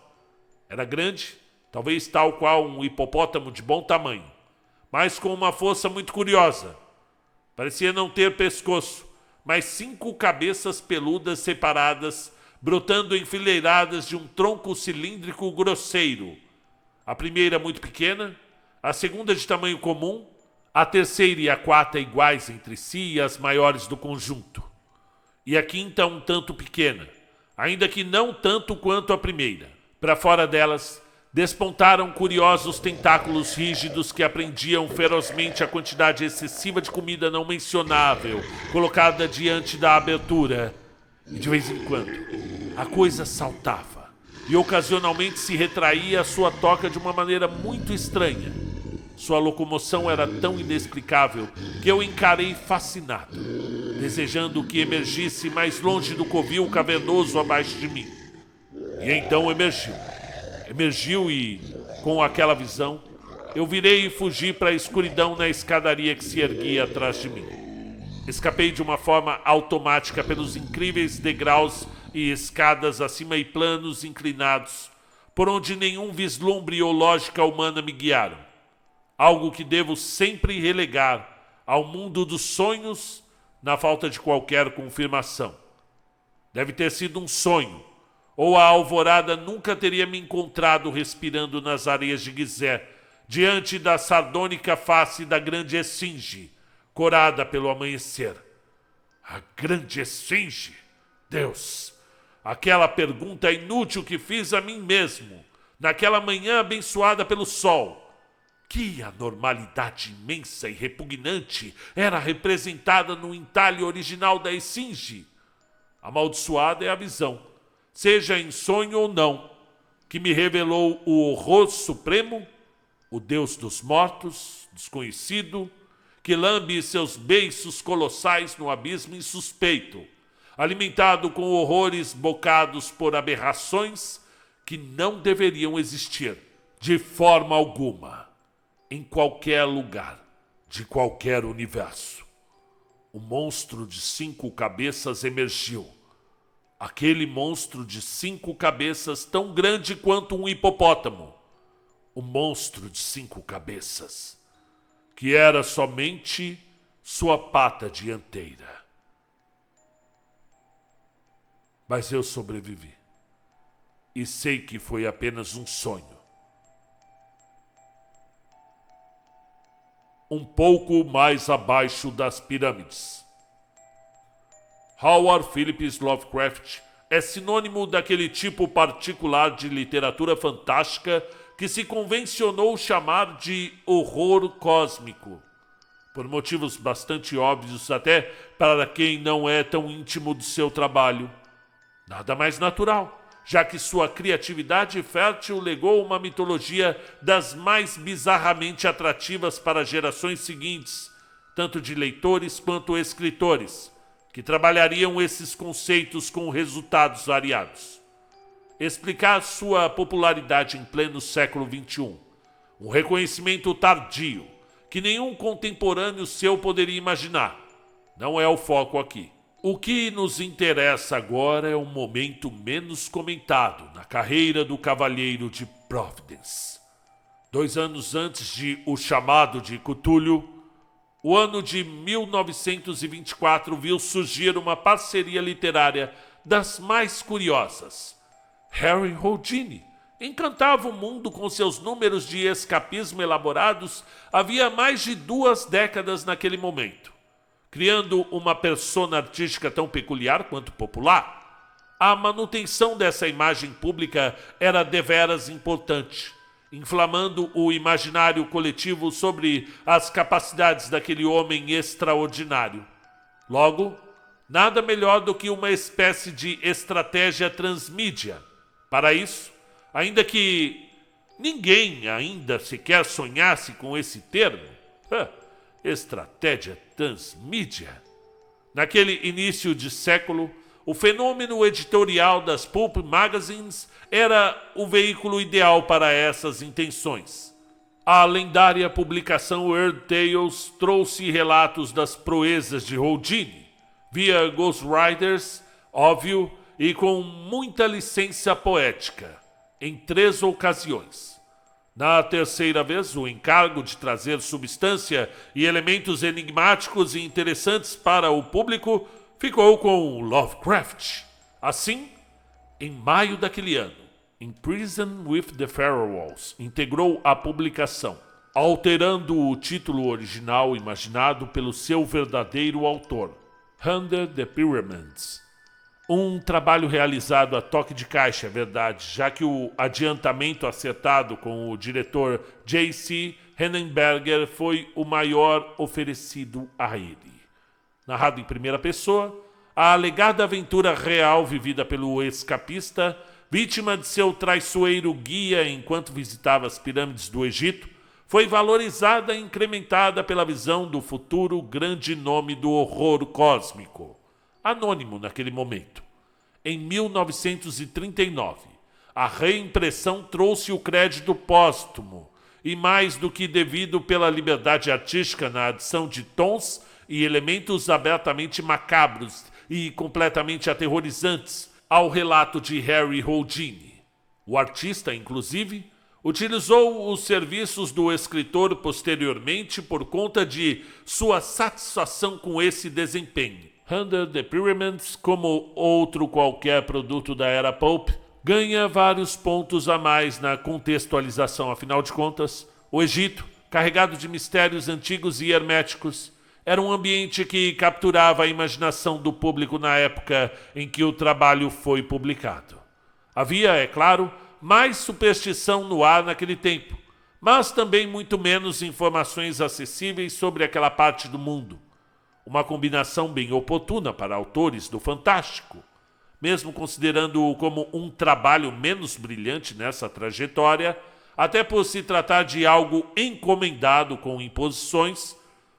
Era grande, talvez tal qual um hipopótamo de bom tamanho, mas com uma força muito curiosa. Parecia não ter pescoço, mas 5 cabeças peludas separadas, brotando enfileiradas de um tronco cilíndrico grosseiro. A primeira muito pequena, a segunda de tamanho comum, a terceira e a quarta iguais entre si e as maiores do conjunto. E a quinta um tanto pequena, ainda que não tanto quanto a primeira. Para fora delas, despontaram curiosos tentáculos rígidos que apreendiam ferozmente a quantidade excessiva de comida não mencionável colocada diante da abertura. E de vez em quando, a coisa saltava e ocasionalmente se retraía a sua toca de uma maneira muito estranha. Sua locomoção era tão inexplicável que eu encarei fascinado, desejando que emergisse mais longe do covil cavernoso abaixo de mim. E então emergiu e, com aquela visão, eu virei e fugi para a escuridão na escadaria que se erguia atrás de mim. Escapei de uma forma automática pelos incríveis degraus e escadas acima e planos inclinados, por onde nenhum vislumbre ou lógica humana me guiaram. Algo que devo sempre relegar ao mundo dos sonhos na falta de qualquer confirmação. Deve ter sido um sonho, ou a alvorada nunca teria me encontrado respirando nas areias de Gizé, diante da sardônica face da grande esfinge, corada pelo amanhecer. A grande esfinge? Deus! Aquela pergunta inútil que fiz a mim mesmo, naquela manhã abençoada pelo sol. Que anormalidade imensa e repugnante era representada no entalhe original da esfinge. Amaldiçoada é a visão, seja em sonho ou não, que me revelou o horror supremo, o Deus dos mortos, desconhecido, que lambe seus beiços colossais no abismo insuspeito, alimentado com horrores bocados por aberrações que não deveriam existir de forma alguma, em qualquer lugar, de qualquer universo. O monstro de 5 cabeças emergiu. Aquele monstro de 5 cabeças tão grande quanto um hipopótamo. O monstro de 5 cabeças, que era somente sua pata dianteira. Mas eu sobrevivi. E sei que foi apenas um sonho. Um pouco mais abaixo das pirâmides. Howard Phillips Lovecraft é sinônimo daquele tipo particular de literatura fantástica que se convencionou chamar de horror cósmico, por motivos bastante óbvios até para quem não é tão íntimo do seu trabalho. Nada mais natural, já que sua criatividade fértil legou uma mitologia das mais bizarramente atrativas para gerações seguintes, tanto de leitores quanto escritores, que trabalhariam esses conceitos com resultados variados. Explicar sua popularidade em pleno século XXI, um reconhecimento tardio, que nenhum contemporâneo seu poderia imaginar, não é o foco aqui. O que nos interessa agora é um momento menos comentado na carreira do Cavalheiro de Providence. 2 anos antes de O Chamado de Cthulhu, o ano de 1924 viu surgir uma parceria literária das mais curiosas. Harry Houdini encantava o mundo com seus números de escapismo elaborados havia mais de 2 décadas naquele momento, criando uma persona artística tão peculiar quanto popular. A manutenção dessa imagem pública era deveras importante, inflamando o imaginário coletivo sobre as capacidades daquele homem extraordinário. Logo, nada melhor do que uma espécie de estratégia transmídia. Para isso, ainda que ninguém ainda sequer sonhasse com esse termo, estratégia transmídia. Naquele início de século, o fenômeno editorial das pulp magazines era o veículo ideal para essas intenções. A lendária publicação Weird Tales trouxe relatos das proezas de Houdini, via Ghost Riders, óbvio, e com muita licença poética, em 3 ocasiões. Na terceira vez, o encargo de trazer substância e elementos enigmáticos e interessantes para o público ficou com Lovecraft. Assim, em maio daquele ano, In Prison with the Pharaohs integrou a publicação, alterando o título original imaginado pelo seu verdadeiro autor, Under the Pyramids. Um trabalho realizado a toque de caixa, é verdade, já que o adiantamento acertado com o diretor J.C. Henenberger foi o maior oferecido a ele. Narrado em primeira pessoa, a alegada aventura real vivida pelo escapista, vítima de seu traiçoeiro guia enquanto visitava as pirâmides do Egito, foi valorizada e incrementada pela visão do futuro grande nome do horror cósmico, anônimo naquele momento. Em 1939, a reimpressão trouxe o crédito póstumo, e mais do que devido pela liberdade artística na adição de tons e elementos abertamente macabros e completamente aterrorizantes ao relato de Harry Houdini. O artista, inclusive, utilizou os serviços do escritor posteriormente por conta de sua satisfação com esse desempenho. Under the Pyramids, como outro qualquer produto da era pulp, ganha vários pontos a mais na contextualização. Afinal de contas, o Egito, carregado de mistérios antigos e herméticos, era um ambiente que capturava a imaginação do público na época em que o trabalho foi publicado. Havia, é claro, mais superstição no ar naquele tempo, mas também muito menos informações acessíveis sobre aquela parte do mundo. Uma combinação bem oportuna para autores do fantástico, mesmo considerando-o como um trabalho menos brilhante nessa trajetória, até por se tratar de algo encomendado com imposições.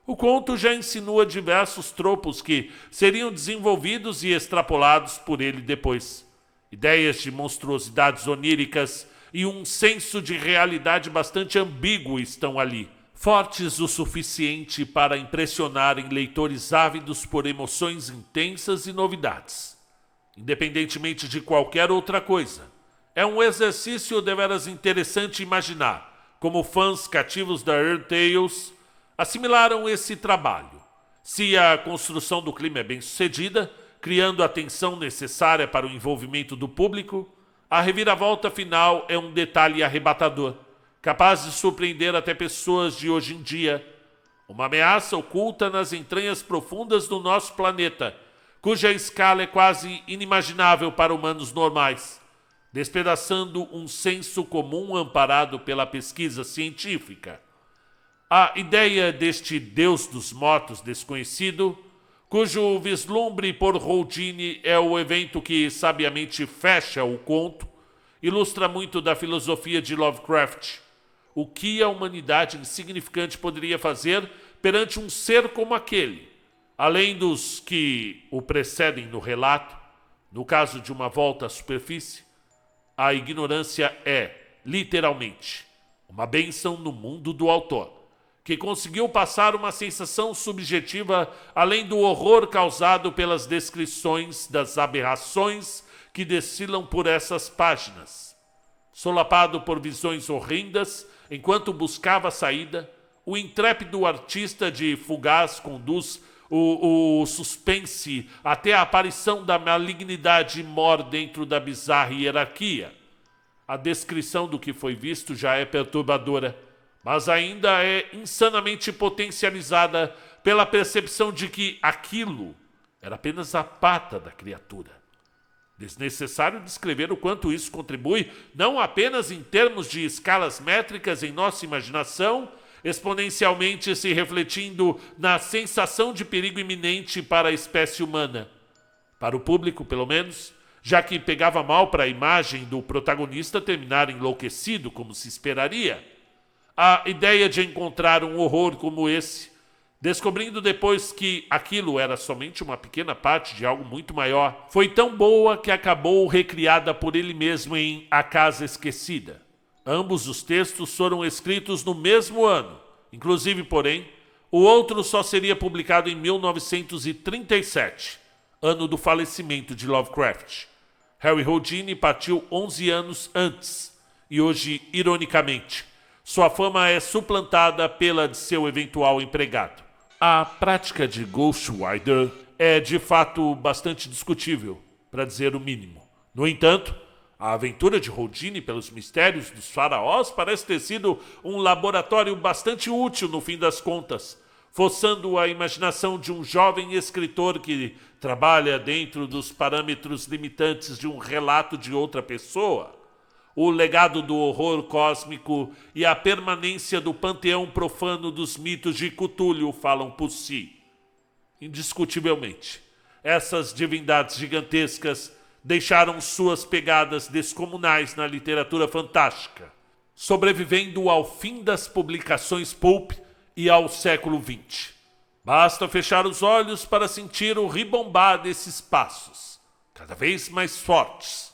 O conto já insinua diversos tropos que seriam desenvolvidos e extrapolados por ele depois. Ideias de monstruosidades oníricas e um senso de realidade bastante ambíguo estão ali, fortes o suficiente para impressionarem leitores ávidos por emoções intensas e novidades. Independentemente de qualquer outra coisa, é um exercício deveras interessante imaginar como fãs cativos da Weird Tales assimilaram esse trabalho. Se a construção do clima é bem sucedida, criando a tensão necessária para o envolvimento do público, a reviravolta final é um detalhe arrebatador, capaz de surpreender até pessoas de hoje em dia. Uma ameaça oculta nas entranhas profundas do nosso planeta, cuja escala é quase inimaginável para humanos normais, despedaçando um senso comum amparado pela pesquisa científica. A ideia deste Deus dos Mortos desconhecido, cujo vislumbre por Houdini é o evento que sabiamente fecha o conto, ilustra muito da filosofia de Lovecraft. O que a humanidade insignificante poderia fazer perante um ser como aquele, além dos que o precedem no relato, no caso de uma volta à superfície? A ignorância é, literalmente, uma bênção no mundo do autor, que conseguiu passar uma sensação subjetiva além do horror causado pelas descrições das aberrações que desfilam por essas páginas. Solapado por visões horrendas, enquanto buscava a saída, o intrépido artista de Fugaz conduz o suspense até a aparição da malignidade mor dentro da bizarra hierarquia. A descrição do que foi visto já é perturbadora, mas ainda é insanamente potencializada pela percepção de que aquilo era apenas a pata da criatura. Desnecessário descrever o quanto isso contribui, não apenas em termos de escalas métricas em nossa imaginação, exponencialmente se refletindo na sensação de perigo iminente para a espécie humana. Para o público, pelo menos, já que pegava mal para a imagem do protagonista terminar enlouquecido, como se esperaria. A ideia de encontrar um horror como esse, descobrindo depois que aquilo era somente uma pequena parte de algo muito maior, foi tão boa que acabou recriada por ele mesmo em A Casa Esquecida. Ambos os textos foram escritos no mesmo ano, inclusive, porém, o outro só seria publicado em 1937, ano do falecimento de Lovecraft. Harry Houdini partiu 11 anos antes, e hoje, ironicamente, sua fama é suplantada pela de seu eventual empregado. A prática de Ghostwriter é, de fato, bastante discutível, para dizer o mínimo. No entanto, a aventura de Houdini pelos mistérios dos faraós parece ter sido um laboratório bastante útil no fim das contas, forçando a imaginação de um jovem escritor que trabalha dentro dos parâmetros limitantes de um relato de outra pessoa. O legado do horror cósmico e a permanência do panteão profano dos mitos de Cthulhu falam por si. Indiscutivelmente, essas divindades gigantescas deixaram suas pegadas descomunais na literatura fantástica, sobrevivendo ao fim das publicações pulp e ao século XX. Basta fechar os olhos para sentir o ribombar desses passos, cada vez mais fortes.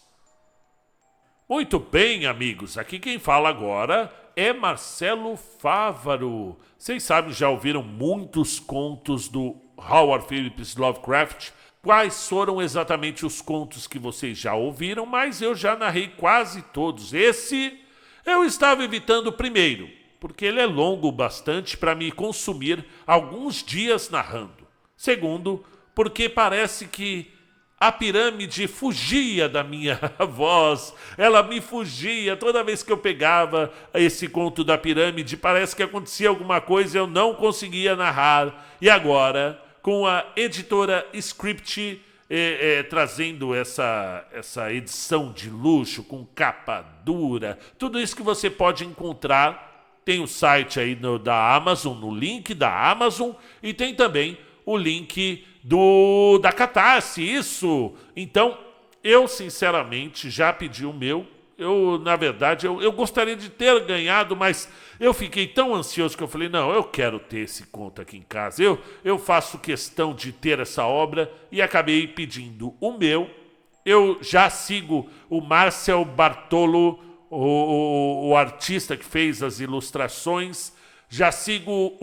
Muito bem, amigos, aqui quem fala agora é Marcelo Fávaro. Vocês sabem, já ouviram muitos contos do Howard Phillips Lovecraft. Quais foram exatamente os contos que vocês já ouviram, mas eu já narrei quase todos. Esse eu estava evitando primeiro, porque ele é longo bastante para me consumir alguns dias narrando. Segundo, porque parece que a pirâmide fugia da minha voz, ela me fugia. Toda vez que eu pegava esse conto da pirâmide, parece que acontecia alguma coisa e eu não conseguia narrar. E agora, com a editora Script trazendo essa edição de luxo, com capa dura, tudo isso que você pode encontrar, tem o site aí da Amazon, no link da Amazon, e tem também o link da Catarse, isso. Então, eu sinceramente já pedi o meu Na verdade, eu gostaria de ter ganhado, mas eu fiquei tão ansioso que eu falei, não, eu quero ter esse conto aqui em casa. Eu faço questão de ter essa obra e acabei pedindo o meu. Eu já sigo o Marcel Bartolo, o artista que fez as ilustrações. Já sigo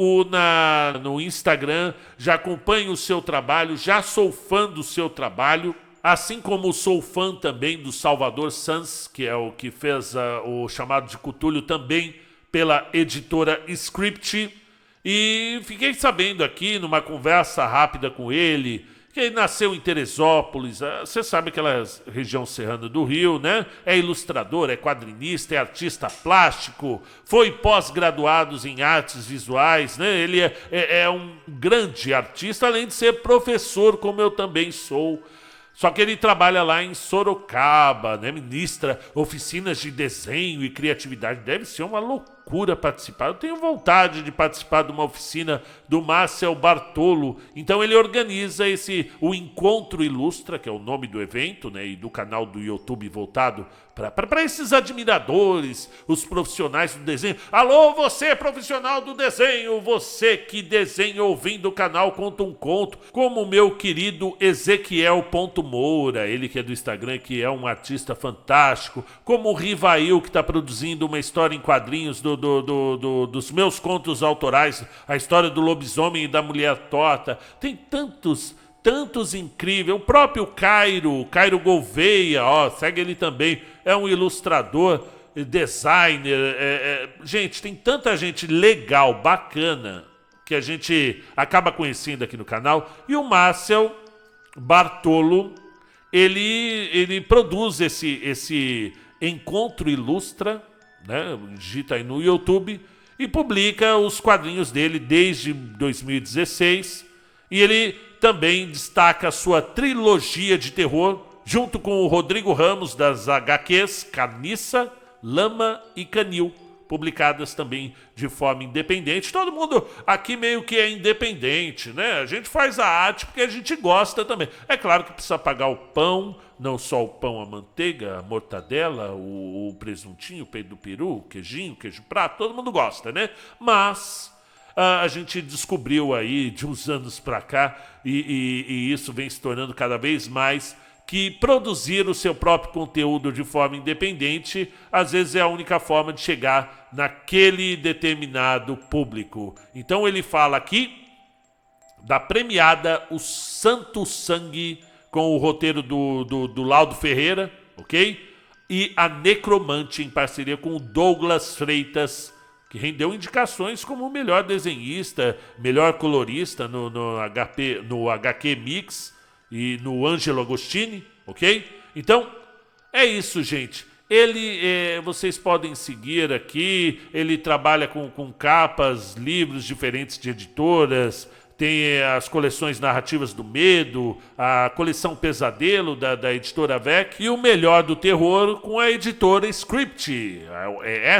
no Instagram, já acompanho o seu trabalho, já sou fã do seu trabalho. Assim como sou fã também do Salvador Sanz, que é o que fez o Chamado de Cthulhu também pela editora Script. E fiquei sabendo aqui, numa conversa rápida com ele, que ele nasceu em Teresópolis. Você sabe aquela região serrana do Rio, né? É ilustrador, é quadrinista, é artista plástico, foi pós-graduado em artes visuais, né? Ele é um grande artista, além de ser professor, como eu também sou. Só que ele trabalha lá em Sorocaba, né? Ministra oficinas de desenho e criatividade. Deve ser uma loucura participar. Eu tenho vontade de participar de uma oficina do Marcel Bartolo. Então ele organiza o Encontro Ilustra, que é o nome do evento, né? E do canal do YouTube voltado para esses admiradores, os profissionais do desenho. Alô, você profissional do desenho, você que desenha ouvindo o canal Conta um Conto, como o meu querido Ezequiel.Moura, ele que é do Instagram, que é um artista fantástico, como o Rivail, que está produzindo uma história em quadrinhos dos meus contos autorais, a história do lobisomem e da mulher torta. Tem tantos incríveis. O próprio Cairo Gouveia, segue ele também, é um ilustrador, designer. Gente, tem tanta gente legal, bacana, que a gente acaba conhecendo aqui no canal. E o Marcel Bartolo, ele produz esse Encontro Ilustra, né? Digita aí no YouTube, e publica os quadrinhos dele desde 2016. E ele também destaca a sua trilogia de terror, junto com o Rodrigo Ramos, das HQs Carniça, Lama e Canil, publicadas também de forma independente. Todo mundo aqui meio que é independente, né? A gente faz a arte porque a gente gosta também. É claro que precisa pagar o pão, não só o pão, a manteiga, a mortadela, o presuntinho, o peito do peru, o queijinho, o queijo prato, todo mundo gosta, né? Mas a gente descobriu aí de uns anos para cá, e isso vem se tornando cada vez mais, que produzir o seu próprio conteúdo de forma independente às vezes é a única forma de chegar naquele determinado público. Então ele fala aqui da premiada O Santo Sangue, com o roteiro do Laudo Ferreira, ok? E A Necromante, em parceria com o Douglas Freitas, que rendeu indicações como o melhor desenhista, melhor colorista no HQ Mix e no Ângelo Agostini, ok? Então, é isso, gente. Vocês podem seguir aqui, ele trabalha com capas, livros diferentes de editoras, tem as coleções narrativas do medo, a coleção Pesadelo da editora VEC e o melhor do terror com a editora Script,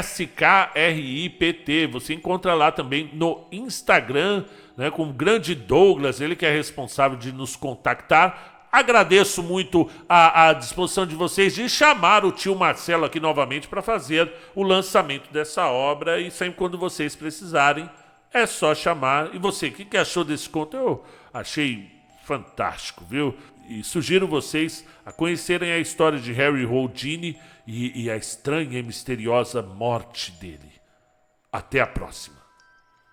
SKRIPT. Você encontra lá também no Instagram, né, com o grande Douglas, ele que é responsável de nos contactar. Agradeço muito a disposição de vocês de chamar o tio Marcelo aqui novamente para fazer o lançamento dessa obra, e sempre quando vocês precisarem, é só chamar. E você, o que achou desse conto? Eu achei fantástico, viu? E sugiro vocês a conhecerem a história de Harry Houdini e a estranha e misteriosa morte dele. Até a próxima.